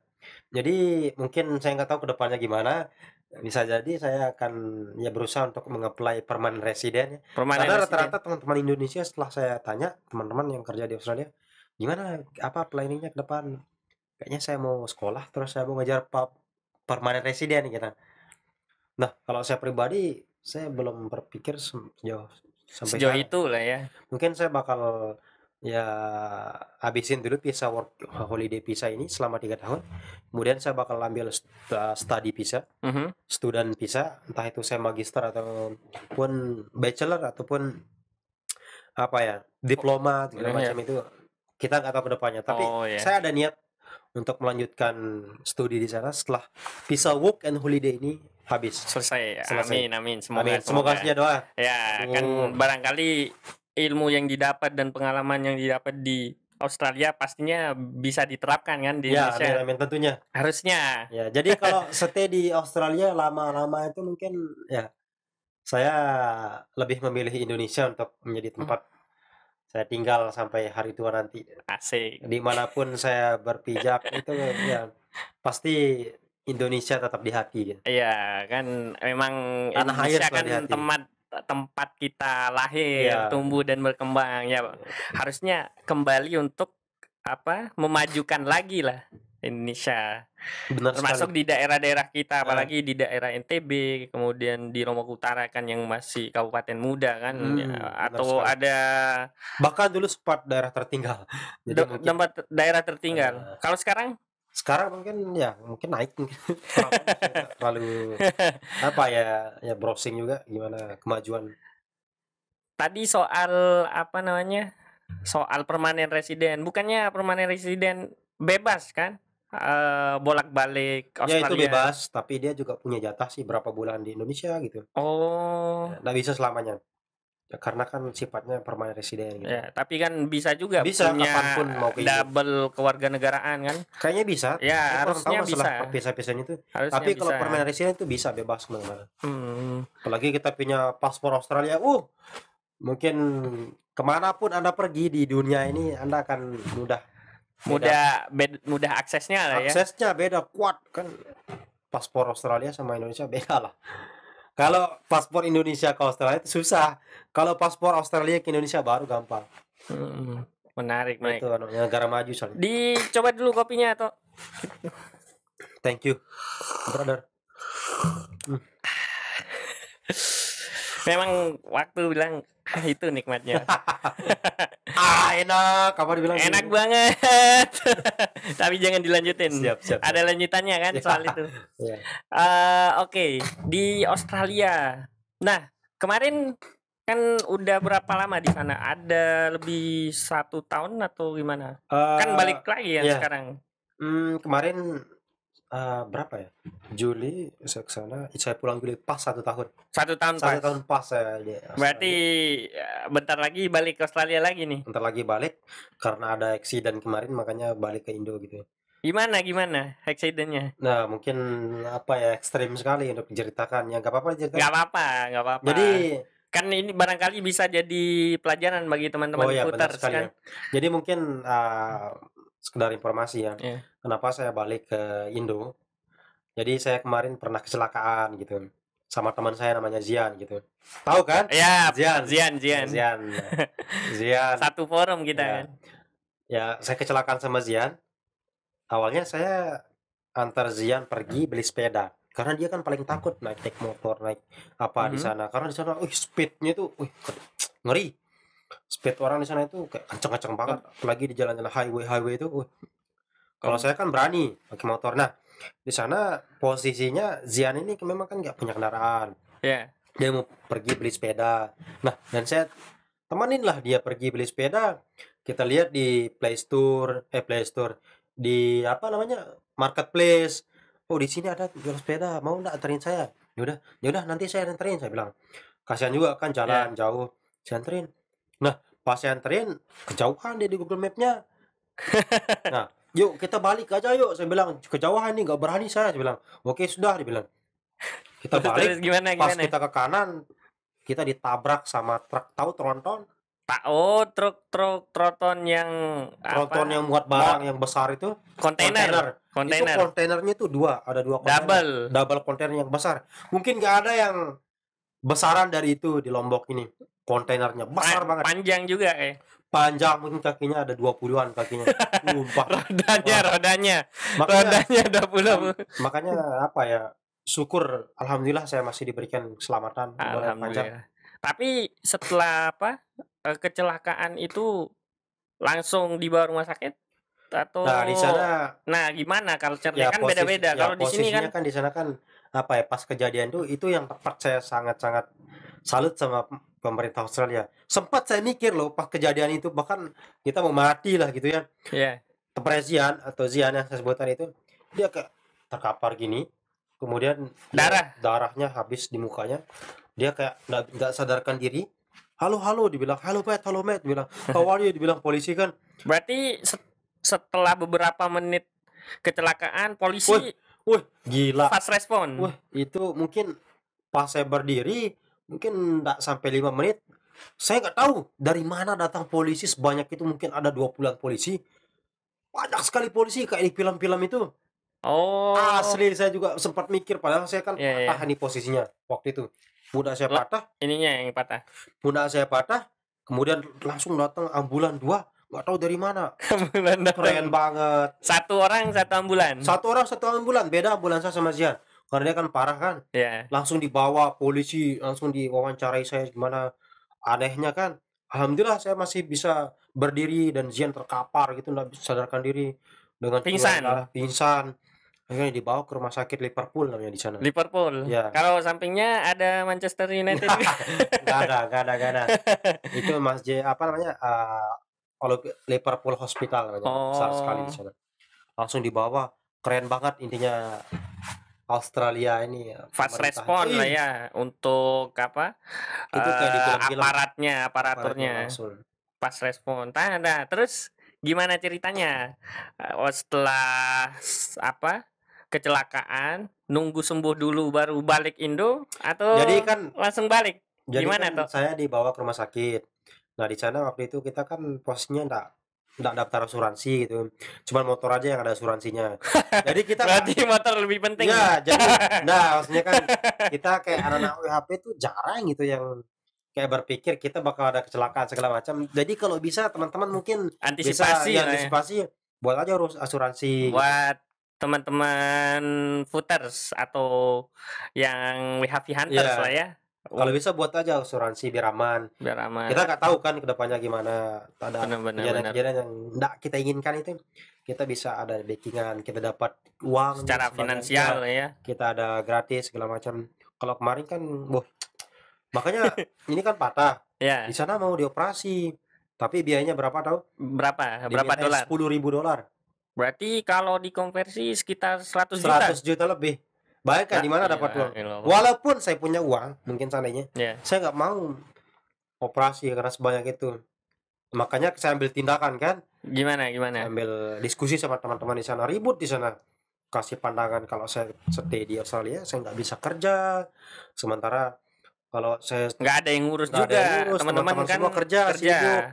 Jadi mungkin saya nggak tahu ke depannya gimana. Bisa jadi saya akan ya berusaha untuk meng-apply permanent resident ya. permanent Karena resident? rata-rata teman-teman Indonesia setelah saya tanya, teman-teman yang kerja di Australia, gimana apa planningnya ke depan? Kayaknya saya mau sekolah terus saya mau ngejar permanent resident gitu. Nah, kalau saya pribadi saya belum berpikir sampai Sejauh sana. itu lah ya. Mungkin saya bakal ya habisin dulu visa work holiday visa ini selama 3 tahun. Kemudian saya bakal ambil study visa, Mhm. student visa, entah itu saya magister ataupun bachelor ataupun apa ya, diploma segala Iya. macam itu. Kita nggak tahu ke depannya. Tapi Oh ya. saya ada niat untuk melanjutkan studi di sana setelah visa work and holiday ini habis. Selesai. Selesai. Amin, semoga. Amin. Semoga saja doa. Ya, kan Amin. barangkali ilmu yang didapat dan pengalaman yang didapat di Australia pastinya bisa diterapkan kan di Ya, Indonesia. amin tentunya. Harusnya. Ya, jadi kalau stay di Australia lama-lama itu mungkin ya saya lebih memilih Indonesia untuk menjadi tempat saya tinggal sampai hari tua nanti. Asik. Dimanapun saya berpijak itu ya pasti Indonesia tetap di hati gitu. Iya, kan memang Tanah air Indonesia selalu kan di hati. tempat kita lahir, Iya. tumbuh dan berkembang. Ya, harusnya kembali untuk apa? Memajukan lagi lah Indonesia. Benar Termasuk sekali. di daerah-daerah kita, Heeh. apalagi di daerah NTB, kemudian di Lombok Utara kan yang masih kabupaten muda kan, Benar atau sekali. ada Bahkan dulu sempat daerah tertinggal. Jadi mungkin daerah tertinggal. eee, Kalau sekarang? sekarang mungkin ya mungkin naik mungkin. Kurang tahu saya nggak terlalu apa ya, ya browsing juga gimana kemajuan. Tadi soal apa namanya, soal permanen residen, bukannya permanen residen bebas kan? Bolak-balik Ya itu Australia. bebas, tapi dia juga punya jatah sih berapa bulan di Indonesia gitu. Oh, Nggak bisa selamanya. Ya karena kan sifatnya permanent resident gitu. ya, tapi kan bisa juga Bisa punya kapanpun mau ke Indo. double kewarganegaraan kan? Kayaknya bisa, saya Ya, kurang tahu harusnya masalah bisa. perpisah-pisahan itu. Harusnya Tapi kalau bisa. permanent resident itu bisa bebas kemana-mana. Hmm. Apalagi kita punya paspor Australia, mungkin kemanapun Anda pergi di dunia ini Anda akan mudah. Mudah aksesnya lah ya. Aksesnya beda, kuat kan. Paspor Australia sama Indonesia beda lah. Kalau paspor Indonesia ke Australia itu susah. Kalau paspor Australia ke Indonesia baru gampang. Menarik, Itu negara maju soalnya. Dicoba dulu kopinya atau Thank you, brother. memang waktu bilang itu nikmatnya. Enak. Kapan dibilang Enak gitu? banget. Tapi jangan dilanjutin. Siap. Ada lanjutannya kan soal itu. Iya. Oke, di Australia. Nah, kemarin kan udah berapa lama di sana? Ada lebih 1 tahun atau gimana? Kan balik lagi kan iya. sekarang. Kemarin berapa ya? Juli saya ke sana, saya pulang Juli pas 1 tahun. 1 tahun 1 pas. tahun pas saya di Australia. Berarti bentar lagi balik ke Australia lagi nih. Bentar lagi balik karena ada accident kemarin makanya balik ke Indo gitu. Gimana accident-nya? Nah, mungkin apa ya, ekstrim sekali untuk diceritakan. Ya nggak apa-apa diceritakan. Nggak apa-apa. Jadi kan ini barangkali bisa jadi pelajaran bagi teman-teman ya benar Footers sekali kan. ya. Jadi mungkin sekedar informasi ya. Iya. Kenapa saya balik ke Indo? Jadi saya kemarin pernah kecelakaan gitu sama teman saya namanya Zian gitu. Tahu kan? Ya, Zian. Zian. Satu forum kita Ya. kan. Ya, saya kecelakaan sama Zian. Awalnya saya antar Zian pergi beli sepeda. Karena dia kan paling takut naik motor, naik apa di sana. Karena di sana, speednya itu, ngeri. Speed orang di sana itu kayak kenceng-kenceng banget. Apalagi di jalan-jalan highway itu, Kalau saya kan berani pakai motor. Nah, di sana posisinya Zian ini memang kan nggak punya kendaraan. Iya. Dia mau pergi beli sepeda. Nah, dan saya temanin lah dia pergi beli sepeda. Kita lihat di Play Store di apa namanya? Marketplace. Oh, di sini ada jual sepeda, mau nggak anterin saya? Ya udah nanti saya anterin, saya bilang. Kasihan juga kan jalan jauh, saya anterin. Nah, pas saya anterin, kejauhan dia di Google Map-nya. Nah, yuk kita balik aja yuk, saya bilang. Kejauhan nih, nggak berani saya bilang. Oke, sudah, dia bilang. Kita balik, Terus gimana? pas kita ke kanan, kita ditabrak sama truk, tahu tronton? Truk tronton yang Tronton yang muat barang yang besar itu, kontainer. Itu kontainernya itu ada dua kontainer. Double kontainer yang besar. Mungkin nggak ada yang besaran dari itu di Lombok ini. Kontainernya besar banget. Panjang juga Panjang, mungkin kakinya ada 20-an kakinya. Rodanya. Makanya 20. Makanya apa ya? Syukur, alhamdulillah saya masih diberikan keselamatan. Alhamdulillah. Tapi setelah kecelakaan itu langsung dibawa rumah sakit atau Nah, di sana gimana culture-nya kan beda-beda. Kalau di sini kan di sana kan apa ya, pas kejadian itu yang tepat, saya sangat-sangat salut sama pemerintah Australia. Sempat saya mikir loh pas kejadian itu, bahkan kita mau mati lah gitu ya. Iya. Zian yang saya sebutkan itu, dia kayak terkapar gini, kemudian darahnya habis di mukanya. Dia kayak nggak sadarkan diri. Halo dibilang, halo Matt dibilang, how are you, dibilang polisi kan. Berarti setelah beberapa menit kecelakaan polisi gila fast respon. Itu mungkin pas saya berdiri mungkin nggak sampai 5 menit, saya nggak tahu dari mana datang polisi sebanyak itu. Mungkin ada 20-an polisi, banyak sekali polisi kayak di film-film itu. Asli saya juga sempat mikir, padahal saya kan patah nih posisinya waktu itu. Pundak saya patah, ininya yang patah. Pundak saya patah, kemudian langsung datang ambulan 2, nggak tahu dari mana, Ambulan keren datang. banget. Satu orang satu ambulan. Satu orang satu ambulan, beda ambulan saya sama Zian. Karena dia kan parah kan, Ya. langsung dibawa polisi, langsung diwawancarai saya gimana. Anehnya kan, alhamdulillah saya masih bisa berdiri dan Zian terkapar gitu, nggak bisa sadarkan diri dengan keluar Pingsan. darah, pingsan. Akhirnya dibawa ke rumah sakit Liverpool namanya di sana. Liverpool. Ya. Kalau sampingnya ada Manchester United. Nggak ada. Itu masjid apa namanya? Kalau Liverpool Hospital namanya, besar sekali di Oh, sana. Langsung dibawa, keren banget intinya Australia ini ya, fast pemerintah. respon lah ya untuk apa? Itu kayak di film-film, Aparatnya, aparatnya aparaturnya. langsung. Fast respon. Nah, terus gimana ceritanya? Setelah apa? Kecelakaan, nunggu sembuh dulu baru balik Indo atau Jadi kan langsung balik? jadi Gimana kan tuh? saya dibawa ke rumah sakit. Nah, di sana waktu itu kita kan posisinya ndak daftar asuransi gitu, cuman motor aja yang ada asuransinya. Jadi kita nggak, Berarti motor lebih penting. ya jadi nah maksudnya kan kita kayak anak-anak WHP tuh jarang gitu yang kayak berpikir kita bakal ada kecelakaan segala macam. Jadi kalau bisa teman-teman mungkin bisa Antisipasi ya lah ya. antisipasi, buat aja urus asuransi gitu. Buat teman-teman footers atau yang WHV hunters lah Iya, ya. kalau bisa buat aja asuransi biar aman. Biar aman. Kita nggak tahu kan ke depannya gimana, ada Benar-benar benar. kejadian-kejadian yang nggak kita inginkan itu, kita bisa ada backing-an, kita dapat uang Secara sebagian, finansial ya, ya. kita ada gratis segala macam. Kalau kemarin kan, boh, makanya ini kan patah, Ya. di sana mau dioperasi, tapi biayanya berapa tahu? Berapa? Berapa Dimintain dolar? $10.000, Berarti kalau dikonversi sekitar 100 juta. 100 juta lebih. Bayangkan La di mana dapat ilaha uang. illallah. Walaupun saya punya uang, mungkin seandainya, Ya. saya nggak mau operasi karena sebanyak itu. Makanya saya ambil tindakan kan, Gimana? saya ambil diskusi sama teman-teman di sana, ribut di sana. Kasih pandangan kalau saya stay di Australia, saya nggak bisa kerja. Sementara kalau saya Nggak ada yang ngurus nggak ada juga. yang ngurus, Teman-teman teman-teman kan semua kerja, kerja. sibuk.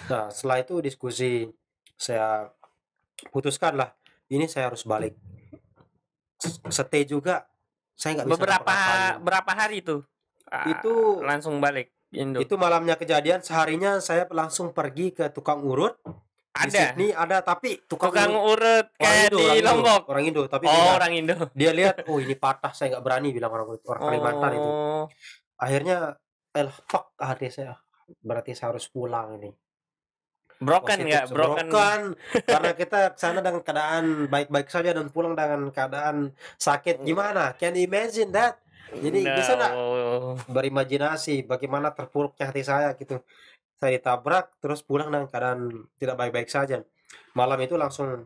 Nah, setelah itu diskusi, saya putuskan lah, ini saya harus balik. Stay juga, saya nggak bisa ngapa-ngapain. Berapa hari tuh? Itu Langsung balik Indo. Itu malamnya kejadian, seharinya saya langsung pergi ke tukang urut. Di Ada Sydney ada, tapi tukang tukang urut urut kayak di Lombok. orang Indo, tapi Oh, orang Indo. dia lihat, oh ini patah, saya nggak berani bilang orang Kalimantan itu. Oh, Akhirnya, fuck hati saya, berarti saya harus pulang ini. broken Positif, nggak? Broken. karena kita kesana dengan keadaan baik-baik saja dan pulang dengan keadaan sakit. Gimana? Can you imagine that? Jadi bisa nggak No. berimajinasi bagaimana terpuruknya hati saya gitu. Saya ditabrak terus pulang dengan keadaan tidak baik-baik saja. Malam itu langsung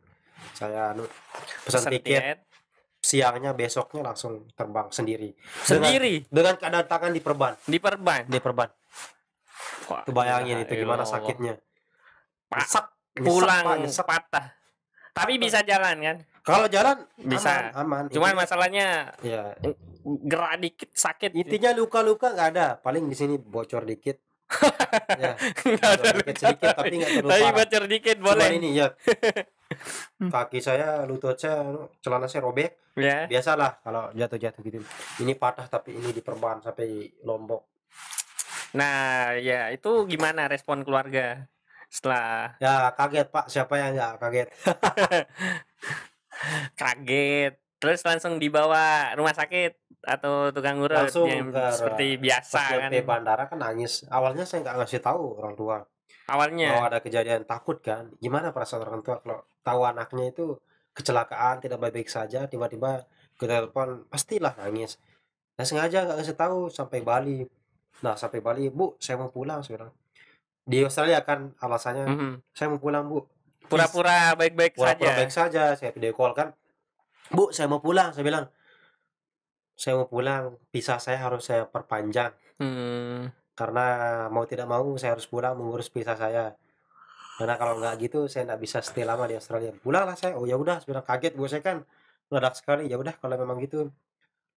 saya pesan tiket, siangnya besoknya langsung terbang sendiri. Sendiri Dengan keadaan tangan diperban. diperban. Wah, itu bayangin itu gimana sakitnya. Nyesek, Pulang Pak, nyesek. patah. Tapi bisa jalan kan? Kalau jalan Bisa. aman. Cuman masalahnya ya gerak dikit sakit. intinya luka-luka nggak ada, paling di sini bocor dikit. Ya, Nggak ada bocor dikit sedikit tapi nggak terlalu Tapi parah. bocor dikit Cuman boleh. ini ya kaki saya, lutut saya, celana saya robek. Ya. Biasalah kalau jatuh-jatuh gitu. Ini patah tapi ini diperban sampai Lombok. Nah, ya itu gimana respon keluarga setelah Ya kaget Pak, siapa yang nggak kaget? kaget? Terus langsung dibawa rumah sakit atau tukang urut Langsung yang ke seperti biasa pas kan? nyampe bandara kan nangis. Awalnya saya nggak ngasih tahu orang tua bahwa Awalnya. ada kejadian, takut kan. Gimana perasaan orang tua kalau tahu anaknya itu kecelakaan tidak baik-baik saja, tiba-tiba ke telepon pastilah nangis. Nah sengaja nggak ngasih tahu sampai Bali. Nah sampai Bali, Bu, saya mau pulang, saya bilang. Di Australia kan alasannya, Mhm. saya mau pulang, Bu. Pura-pura baik-baik Pura-pura saja. baik saja, saya video call kan. Bu, saya mau pulang, saya bilang. Saya mau pulang, visa saya harus saya perpanjang. Hmm. Karena mau tidak mau saya harus pulang mengurus visa saya. Karena kalau nggak gitu saya nggak bisa stay lama di Australia. Pulanglah saya. Oh ya udah, saya bilang, kaget Bu, saya kan mendadak sekali. Ya udah kalau memang gitu.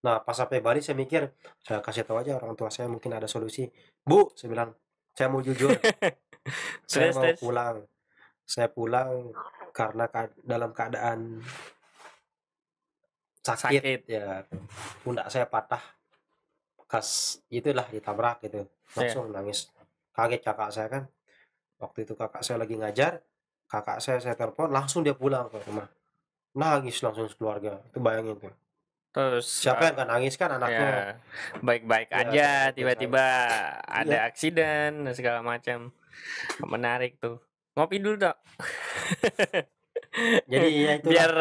Nah, pas sampai Bali saya mikir, saya kasih tahu aja orang tua saya mungkin ada solusi. Bu, saya bilang, saya mau jujur, saya mau Terus. pulang. Saya pulang karena dalam keadaan sakit. Ya, pundak saya patah. Bekas itulah ditabrak gitu. Langsung nangis. Kaget kakak saya kan. Waktu itu kakak saya lagi ngajar, kakak saya telepon, langsung dia pulang ke rumah. Nangis langsung sekeluarga, itu bayangin tuh. Terus, Siapa yang nggak nangis kan anaknya, ya baik-baik ya aja, baik-baik saja. tiba-tiba Iya, ada aksiden dan segala macam. Menarik tuh. Ngopi dulu, Dok. jadi ya itulah, Biar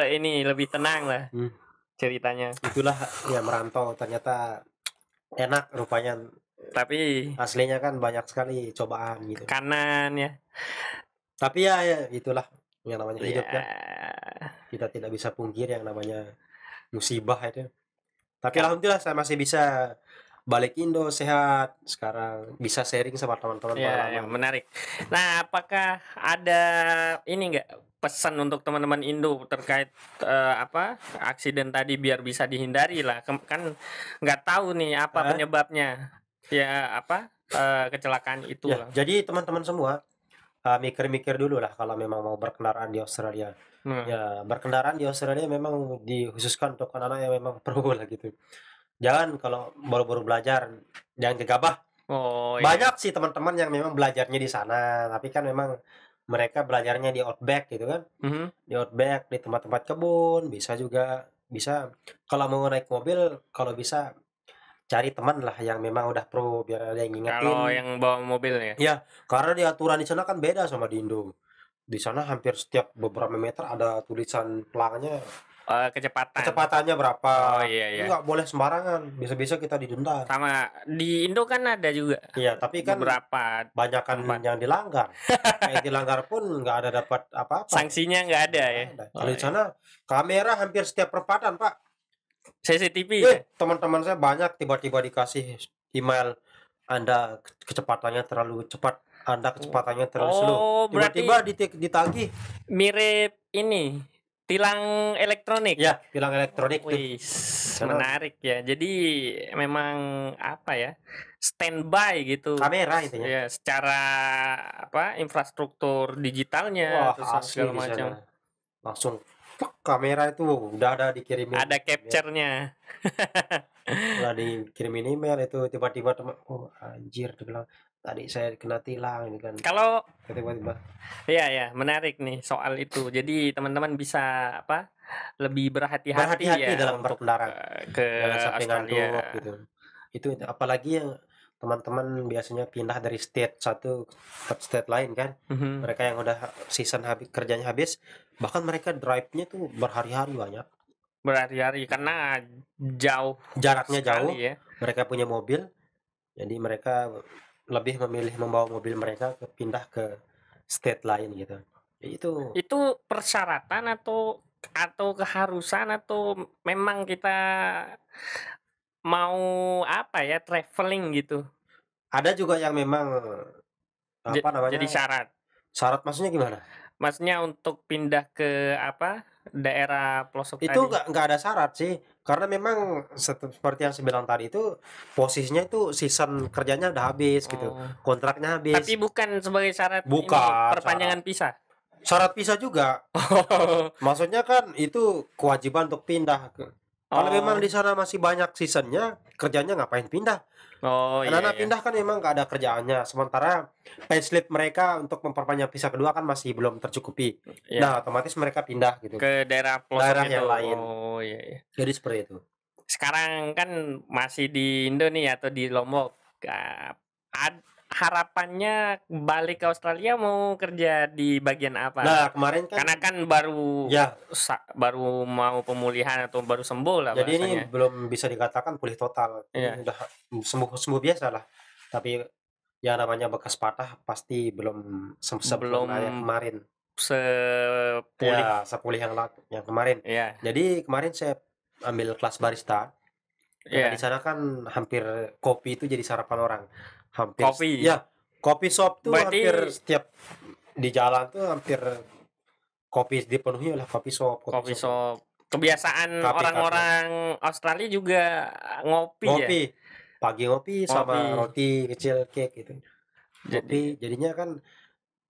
ini lebih tenang lah hmm, ceritanya. itulah ya merantau ternyata enak rupanya, Tapi aslinya kan banyak sekali cobaan gitu. kanan ya. Tapi ya itulah yang namanya hidup kan, Ya. kita tidak bisa pungkiri yang namanya musibah itu. Tapi Kan alhamdulillah saya masih bisa balik Indo sehat, sekarang bisa sharing sama teman-teman ya, pengalaman. menarik. Nah, apakah ada ini enggak pesan untuk teman-teman Indo terkait apa aksiden tadi biar bisa dihindari lah. Kan nggak tahu nih apa Heeh, penyebabnya. Ya apa kecelakaan itu ya lah. jadi teman-teman semua, mikir-mikir dulu lah kalau memang mau berkendaraan di Australia. Nah. Ya berkendaraan di Australia memang dikhususkan untuk anak-anak yang memang pro lah gitu. Jangan kalau baru-baru belajar, jangan gegabah. Oh ya. Banyak sih teman-teman yang memang belajarnya di sana, tapi kan memang mereka belajarnya di outback gitu kan. Mhm. Di outback, di tempat-tempat kebun, bisa juga. Bisa kalau mau naik mobil, kalau bisa cari teman lah yang memang udah pro, biar ada yang Kalau ngingetin. yang bawa mobil ya. Ya, karena di aturan di sana kan beda sama di Indo. Di sana hampir setiap beberapa meter ada tulisan pelangnya, Kecepatan. kecepatannya berapa. Oh iya Ini ya. nggak boleh sembarangan, bisa-bisa kita didenda. Sama di Indo kan ada juga Iya, tapi kan beberapa banyakan tempat. yang dilanggar. Yang dilanggar pun nggak ada dapat apa-apa. Sanksinya nggak ada Nggak ya. ada. Oh Kalau di iya. sana kamera hampir setiap perempatan, Pak. CCTV ya. Teman-teman saya banyak tiba-tiba dikasih email, Anda kecepatannya terlalu cepat, Anda kecepatannya terlalu slow. Oh, Tiba-tiba berarti ditagih. mirip ini, tilang elektronik? Ya, tilang elektronik tuh. Wih, Sana menarik ya. Jadi memang apa ya, standby gitu. kamera intinya. Ya, secara apa, infrastruktur digitalnya Wah, terus asli segala di sana. macam. Langsung kamera itu udah ada dikirimin. Ada Ya, capture-nya. udah dikirimin email itu tiba-tiba teman, oh anjir, dia bilang tadi saya kena tilang ini kan. Kalau Tiba-tiba iya ya, menarik nih soal itu. Jadi teman-teman bisa apa, lebih berhati-hati berhati-hati ya dalam untuk berkendara. ke Jangan sampai ngantuk Australia. gitu. Itu apalagi yang teman-teman biasanya pindah dari state satu ke state lain kan. Mhm. Mereka yang udah season habis kerjanya habis, bahkan mereka drive-nya tuh berhari-hari banyak. Berhari-hari karena jauh Jaraknya jauh, sekali ya. mereka punya mobil, jadi mereka lebih memilih membawa mobil mereka pindah ke state lain gitu. Ya itu Itu persyaratan atau keharusan atau memang kita mau apa ya, traveling gitu? ada juga yang memang apa Jadi namanya, syarat? syarat maksudnya gimana? Maksudnya untuk pindah ke apa, daerah pelosok Itu tadi? nggak ada syarat sih, karena memang seperti yang saya bilang tadi itu, posisinya itu season kerjanya udah habis gitu, Oh, kontraknya tapi habis. bukan sebagai syarat ini, Bukan syarat. perpanjangan visa? Syarat visa juga. Maksudnya kan itu kewajiban untuk pindah ke, kalau memang di Oh, sana masih banyak seasonnya, kerjanya ngapain pindah? oh iya Anak-anak ya, pindah kan memang nggak ada kerjaannya, sementara payslip mereka untuk memperpanjang visa kedua kan masih belum tercukupi. iya, Nah, otomatis mereka pindah gitu, ke daerah pelosok daerah itu. yang lain. Oh iya iya. Jadi seperti itu. Sekarang kan masih di Indo nih atau di Lombok, harapannya balik ke Australia mau kerja di bagian apa? Nah, kemarin kan Karena kan baru ya, baru mau pemulihan atau baru sembuh lah jadi ini bahasanya. belum bisa dikatakan pulih total. Iya, Ini udah sembuh sembuh biasa lah. Tapi ya namanya bekas patah pasti belum sempurna yang belum kemarin. sepulih. Ya, sepulih yang kemarin. Iya, Jadi kemarin saya ambil kelas barista. Karena di iya, sana kan hampir kopi itu jadi sarapan orang. Hampir kopi. ya, kopi shop tuh hampir Berarti setiap di jalan tuh hampir kopi dipenuhi oleh kopi coffee shop ya. shop. Kebiasaan Kafe-kafe. orang Australia juga ngopi ya. Ngopi, pagi ngopi sama Ngopi. roti kecil cake gitu. Jadi Ngopi, jadinya kan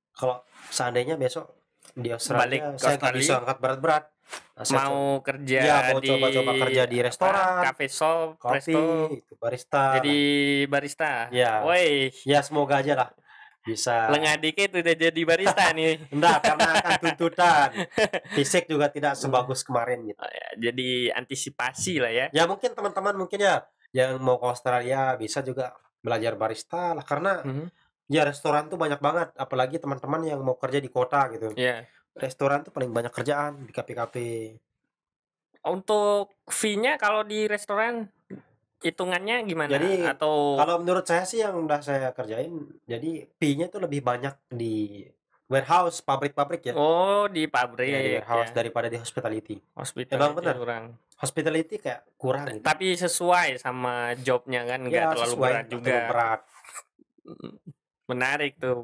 kalau seandainya besok di balik Australia ke saya nggak bisa Australia angkat berat-berat. Nah, saya mau kerja ya mau di coba-coba kerja di apa, restoran, cafe shop, kopi, resto, itu barista jadi lah. barista. Ya, Woi, ya semoga aja lah. Bisa. Lengah dikit udah jadi barista nih. Enggak, karena akan tuntutan. Fisik juga tidak sebagus kemarin gitu. Oh ya, jadi antisipasi lah ya. Ya mungkin teman-teman mungkin ya yang mau ke Australia bisa juga belajar barista lah karena Mhm, ya restoran tuh banyak banget apalagi teman-teman yang mau kerja di kota gitu. iya. Restoran tuh paling banyak kerjaan di kafe-kafe. Untuk fee-nya kalau di restoran hitungannya gimana? Jadi Atau kalau menurut saya sih yang udah saya kerjain jadi fee-nya tuh lebih banyak di warehouse, pabrik-pabrik ya. oh di Ya di pabrik warehouse ya, daripada di hospitality. Emang hospitality bener, kurang. hospitality kayak kurang gitu. Tapi sesuai sama job-nya kan, Ya nggak terlalu sesuai, berat nggak terlalu juga. berat. Mhm, menarik tuh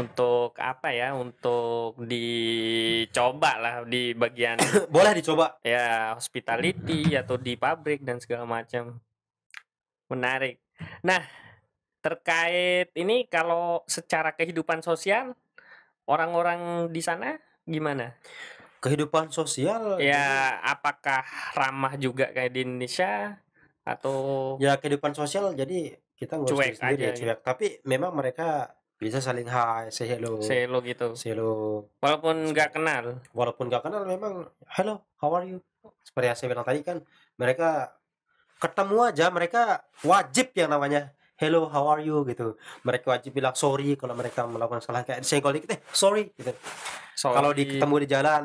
untuk apa ya, untuk dicoba lah di bagian Boleh dicoba. ya hospitality atau di pabrik dan segala macam. Menarik. Nah, terkait ini kalau secara kehidupan sosial, orang-orang di sana gimana? Kehidupan sosial jadi Ya, apakah ramah juga kayak di Indonesia atau ya kehidupan sosial jadi kita ngurus diri cuek sendiri aja ya gitu? cuek, tapi memang mereka bisa saling hi, say hello, Selo gitu. say hello, Walaupun nggak sepe kenal. walaupun nggak kenal memang, "Hello, how are you?" Seperti yang saya bilang tadi kan, mereka ketemu aja mereka wajib yang namanya, "Hello, how are you?" Gitu. Mereka wajib bilang sorry kalau mereka melakukan kesalahan kayak disenggol dikit, sorry," gitu. Kalau Sorry. ketemu di jalan,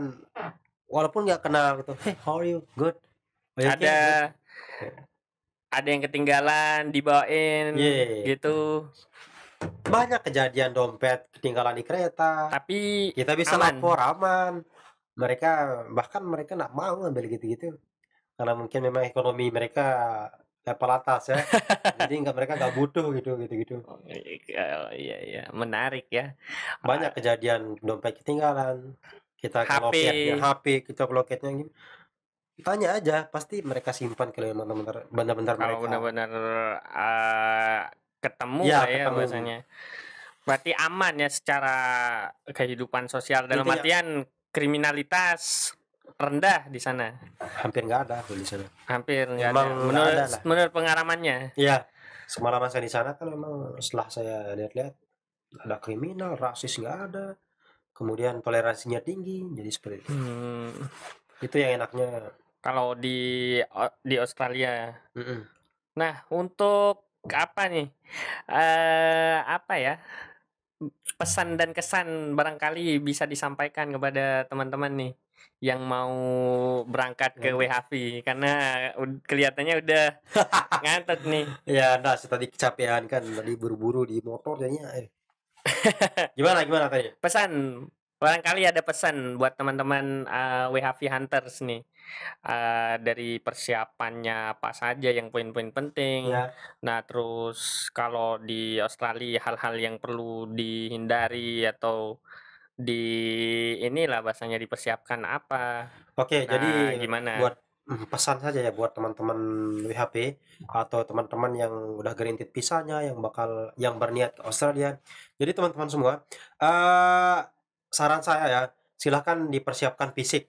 walaupun nggak kenal gitu, "Hey, how are you? Good. Are you okay? Good." Ada ada yang ketinggalan, dibawain Ye. gitu, Banyak kejadian dompet ketinggalan di kereta, tapi kita bisa aman. lapor, aman. Mereka bahkan mereka nggak mau ngambil gitu-gitu, karena mungkin memang ekonomi mereka level atas ya. Jadi mereka nggak butuh gitu gitu-gitu. Oh, iya iya, menarik ya. Banyak Ah, kejadian dompet ketinggalan, kita ke HP loketnya HP, kita ke loketnya tanya aja, pasti mereka simpan kalau memang benar-benar kalau mereka benar-benar, eee, ketemu ya lah ya ketemu. bahasanya. Berarti aman ya secara kehidupan sosial, dalam Intinya artian kriminalitas rendah di sana? hampir nggak ada kalau di sana. Hampir nggak ada, Memang nggak ada menurut lah. menurut pengalamannya? Iya, semalaman saya di sana kan memang setelah saya lihat-lihat, nggak ada kriminal, rasis nggak ada, kemudian toleransinya tinggi, jadi seperti itu. Mmm, Itu yang enaknya. kalau di Australia. Mhm. Nah, untuk apa nih, apa ya, pesan dan kesan barangkali bisa disampaikan kepada teman-teman nih, yang mau berangkat ke Yang WHV karena kelihatannya udah ngantuk nih. ya enggak sih tadi kecapean kan, tadi buru-buru di motor jadinya, gimana gimana tadi? Pesan, barangkali ada pesan buat teman-teman, WHV Hunters nih, dari persiapannya apa saja yang poin-poin penting. Ya, Nah, terus kalau di Australia hal-hal yang perlu dihindari atau inilah bahasanya dipersiapkan apa. oke, Nah, jadi gimana? buat pesan saja ya buat teman-teman WHP atau teman-teman yang udah gerintit visanya yang berniat ke Australia. Jadi teman-teman semua, eee, saran saya ya, silahkan dipersiapkan fisik.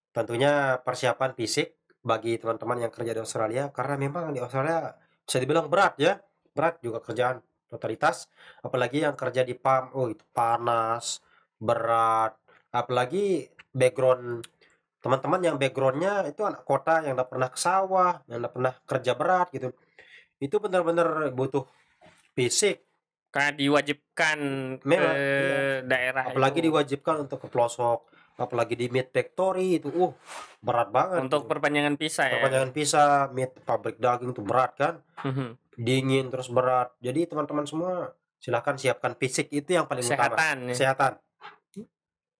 Tentunya persiapan fisik bagi teman-teman yang kerja di Australia, karena memang di Australia bisa dibilang berat ya, berat juga kerjaan totalitas, apalagi yang kerja di PAM, oh itu panas, berat, apalagi background teman-teman yang background-nya itu anak kota yang nggak pernah ke sawah, yang nggak pernah kerja berat gitu, itu benar-benar butuh fisik, Karena diwajibkan ke memang iya. daerah Apalagi itu diwajibkan untuk ke pelosok, apalagi di meat factory itu, berat banget untuk gitu. perpanjangan visa ya? Perpanjangan visa, meat pabrik daging itu berat kan, Mhm. dingin terus berat. Jadi teman-teman semua silahkan siapkan fisik itu yang paling utama, Kesehatan ya? kesehatan.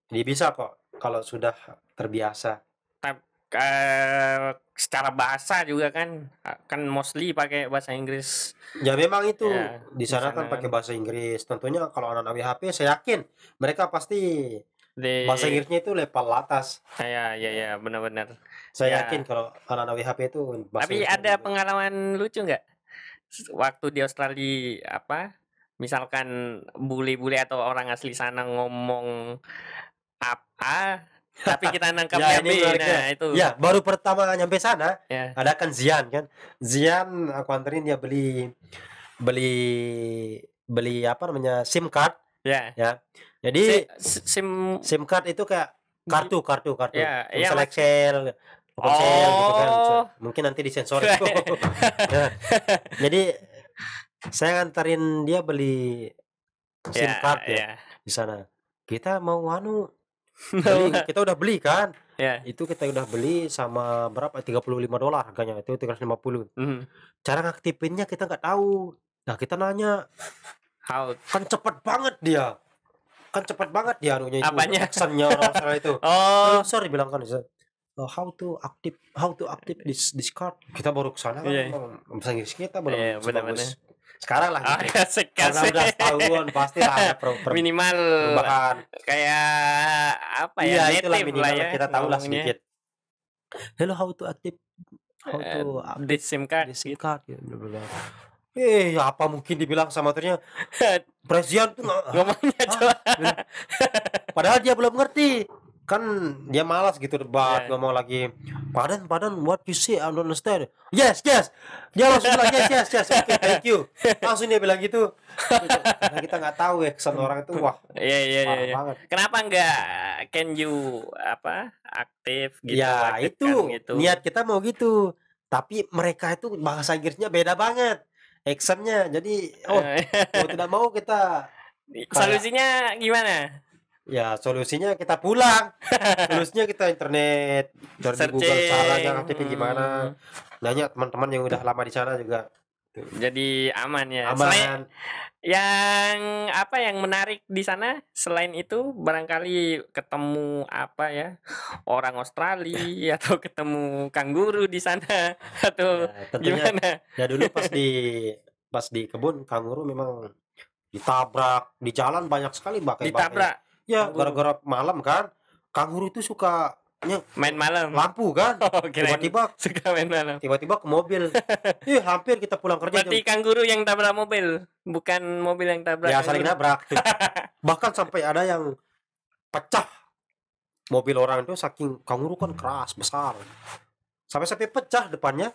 Jadi bisa kok kalau sudah terbiasa. Secara bahasa juga kan, kan mostly pakai bahasa Inggris Ya memang itu, ya di di sana sana kan kan. pakai bahasa Inggris. Tentunya kalau anak-anak WHP saya yakin mereka pasti bahasa Di Inggrisnya itu level atas. ya ya ya, benar benar. Saya yakin Ya, kalau anak-anak WHP itu bahasa tapi Inggrisnya ada lebih bagus. pengalaman lucu nggak? Waktu di Australia, apa, misalkan bule-bule atau orang asli sana ngomong A, tapi kita Ya nangkapnya ini B, menariknya. nah itu, Ya baru pertama nyampe sana, ya. ada kan Zian kan. Zian aku anterin dia beli beli beli apa namanya SIM card Ya. ya. Jadi SIM SIM card itu kayak kartu ya, ya misal Mas. Excel, Telkomsel gitu kan. Oh. Mungkin nanti disensor itu. Ya. Jadi saya nganterin dia beli SIM Ya, card ya ya. di sana. Kita mau beli, kita udah beli kan. Ya. Itu kita udah beli sama berapa? $35 harganya. Itu 350. Mhm. Cara ngaktifinnya kita nggak tahu. Nah, kita nanya, How? kan cepet banget dia. Kan cepet banget dia anunya itu, Apanya? actionnya orang sana itu. Oh. Sorry bilang kan, how to active this card. Kita baru ke sana kan, Iya. bahasa Inggris kita Iya, belum benar-benar. sebagus sekarang lah Oh, gitu. asik, Karena asik. udah setahun pasti lah ada Minimal perubahan. kayak apa Iya, ya? itulah Native lah minimal ya kita tahu lah ngomongnya. sedikit. Hello, how to This SIM card this SIM gitu. card ya, bla, bla, bla. Apa mungkin dibilang sama ternyata presiden tuh Ngomongnya coba. padahal dia belum ngerti. Kan dia malas gitu debat, Iya. ngomong lagi, Padan, what you say, I don't understand. Yes. Dia langsung bilang yes. Okay, thank you. Langsung dia bilang gitu. Karena kita nggak tahu ya kesan orang itu, wah, Iya. parah banget. Kenapa enggak can you aktif gitu, Ya itu aktifkan gitu. niat kita mau gitu. Tapi mereka itu bahasa Inggrisnya beda banget. Actionnya. Jadi, mau tidak mau kita Solusinya gimana? ya solusinya kita pulang. Solusinya kita internet, cari di Google caranya aktifin gimana. Nanya teman-teman yang udah lama di sana juga. Jadi aman ya. Selain Aman. yang menarik di sana selain itu barangkali ketemu apa ya? Orang Australia atau ketemu kanguru di sana atau Ya, tentunya gimana? ya dulu pas di kebun kanguru memang ditabrak, di jalan banyak sekali bangkai-bangkai. Ditabrak Ya, kanguru. gara-gara malam kan. Kanguru itu suka Main malam. lampu kan. Oh, kirain Tiba-tiba suka main malam. ke mobil. Hampir kita pulang kerja Berarti kanguru yang tabrak mobil, bukan mobil yang tabrak ya saling kanguru. nabrak. Bahkan sampai ada yang pecah mobil orang itu, saking kanguru kan keras, besar. Sampai pecah depannya.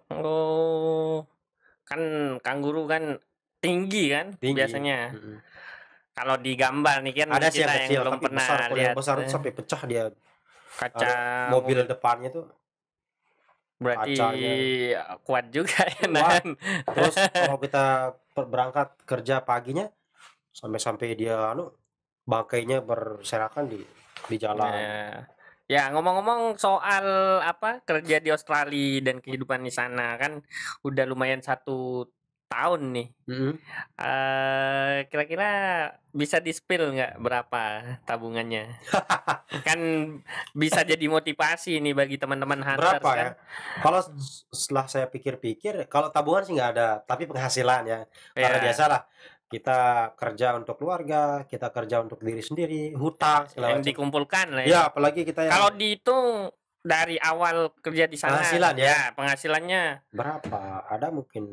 Oh. Kan kanguru kan tinggi kan biasanya. Kalau di gambar nih kan Ada sih kita yang kecil belum tapi pernah besar. Kalau yang lihat besar itu sampai pecah dia. kaca Mobil depannya tuh berarti kacanya. kuat juga ya Kuat. nahan. Terus kalau kita berangkat kerja paginya sampai dia bangkainya berserakan di jalan. Nah, ya ngomong-ngomong soal kerja di Australia dan kehidupan di sana kan udah lumayan 1 tahun nih. Kira-kira bisa di-spill nggak berapa tabungannya? Kan bisa jadi motivasi nih bagi teman-teman hunters Berapa kan. ya? Kalau setelah saya pikir-pikir, kalau tabungan sih nggak ada, tapi penghasilan ya. Karena Ya, biasalah kita kerja untuk keluarga, kita kerja untuk diri sendiri, hutang segala yang macam. dikumpulkan lah ya. Ya, apalagi kita yang Kalau dihitung dari awal kerja di sana, penghasilan ya. penghasilannya Berapa? Ada mungkin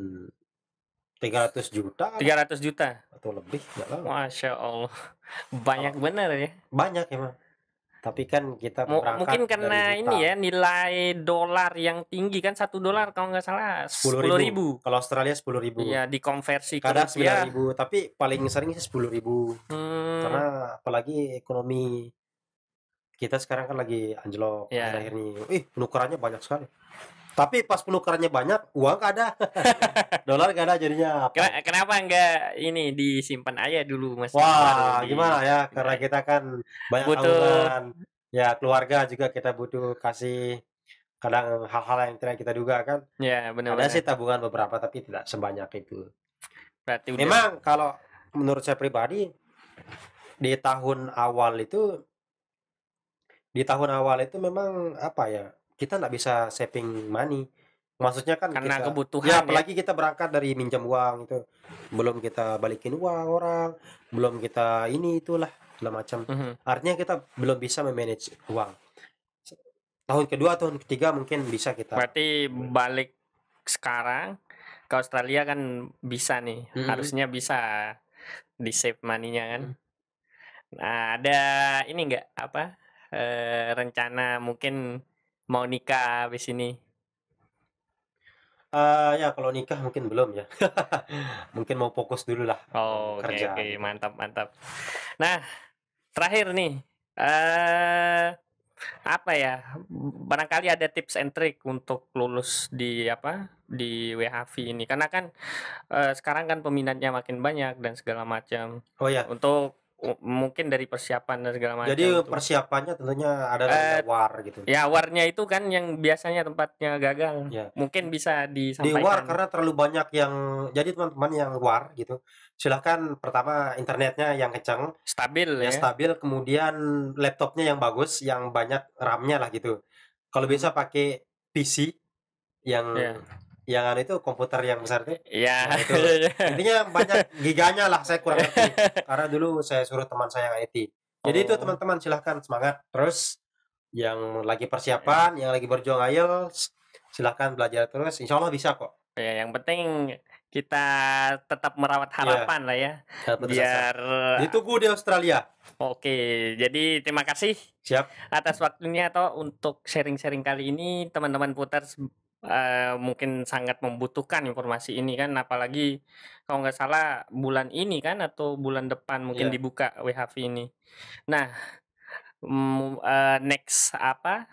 300 juta 300 juta. atau lebih, nggak tahu. Masya Allah, banyak bener ya. Banyak emang. Tapi kan kita berangkat Mungkin karena dari ini juta. ya nilai dolar yang tinggi kan, $1 kalau nggak salah 10.000. Kalau Australia 10.000. Iya, dikonversi ke Kadang rupiah. 9.000, tapi paling sering sih 10.000. Karena apalagi ekonomi kita sekarang kan lagi anjlok Ya. akhir-akhir ini. Penukarannya banyak sekali. Tapi pas penukarannya banyak, uang nggak ada. Dolar nggak ada, jadinya apa? Kenapa nggak ini disimpan aja dulu Mas? Wah, gimana ya? Karena kita kan banyak tanggungan. Ya, keluarga juga kita butuh kasih. Kadang hal-hal yang tidak kita duga kan. Ya, benar. Ada sih tabungan beberapa, tapi tidak sebanyak itu. Berarti memang kalau menurut saya pribadi, di tahun awal itu memang apa ya, kita nggak bisa saving money. Maksudnya kan karena kita, kebutuhan ya apalagi kita berangkat dari minjam uang itu, belum kita balikin uang orang, belum kita ini itulah segala macam. Artinya kita belum bisa memanage uang. Tahun kedua, tahun ketiga mungkin bisa kita. Berarti balik sekarang ke Australia kan bisa nih, harusnya bisa di save money-nya kan. Nah, ada ini nggak rencana mungkin mau nikah habis ini? Ya kalau nikah mungkin belum ya. Mungkin mau fokus dulu lah, Oh, oke kerja oke, gitu. mantap mantap. Nah, terakhir nih, eee, apa ya, barangkali ada tips and trick untuk lulus di apa, di WHV ini. Karena kan, sekarang kan peminatnya makin banyak dan segala macam. Oh ya, Untuk mungkin dari persiapan dan segala jadi macam tuh. persiapannya tentunya ada namanya Eee, WAR gitu. ya warnya itu kan yang biasanya tempatnya gagal. Ya. Mungkin bisa Di WAR disampaikan. karena terlalu banyak yang jadi teman-teman yang WAR gitu, silahkan pertama internetnya yang kencang, Stabil yang ya. stabil, kemudian laptopnya yang bagus, yang banyak RAM-nya lah gitu. Kalau Mhm, bisa pakai PC yang iya. anu itu komputer yang besar itu, Iya. nah itu. Intinya banyak giganya lah, saya kurang ngerti, karena dulu saya suruh teman saya yang IT. Jadi itu Oh, teman-teman silahkan semangat, terus yang lagi iya. persiapan, yang lagi berjuang IELTS, silahkan belajar terus, insya Allah bisa kok. Ya, yang penting kita tetap merawat Iya, harapan lah ya, jangan putus asa. biar Ditunggu di Australia. oke. Jadi terima kasih Siap. atas waktunya atau untuk sharing-sharing kali ini teman-teman Putters, mungkin sangat membutuhkan informasi ini kan, apalagi kalau nggak salah bulan ini kan atau bulan depan mungkin Iya. dibuka WHV ini. Nah, next apa,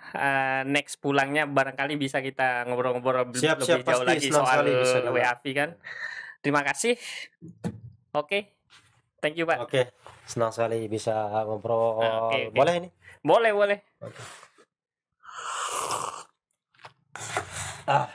next pulangnya barangkali bisa kita ngobrol-ngobrol Siap siap, lebih jauh pasti lagi senang soal sekali bisa dengar. WHV kan. Terima kasih. Oke, thank you, Pak. Oke, senang sekali bisa Oke ngobrol. oke. Boleh ini? Boleh boleh. Oke. Ah.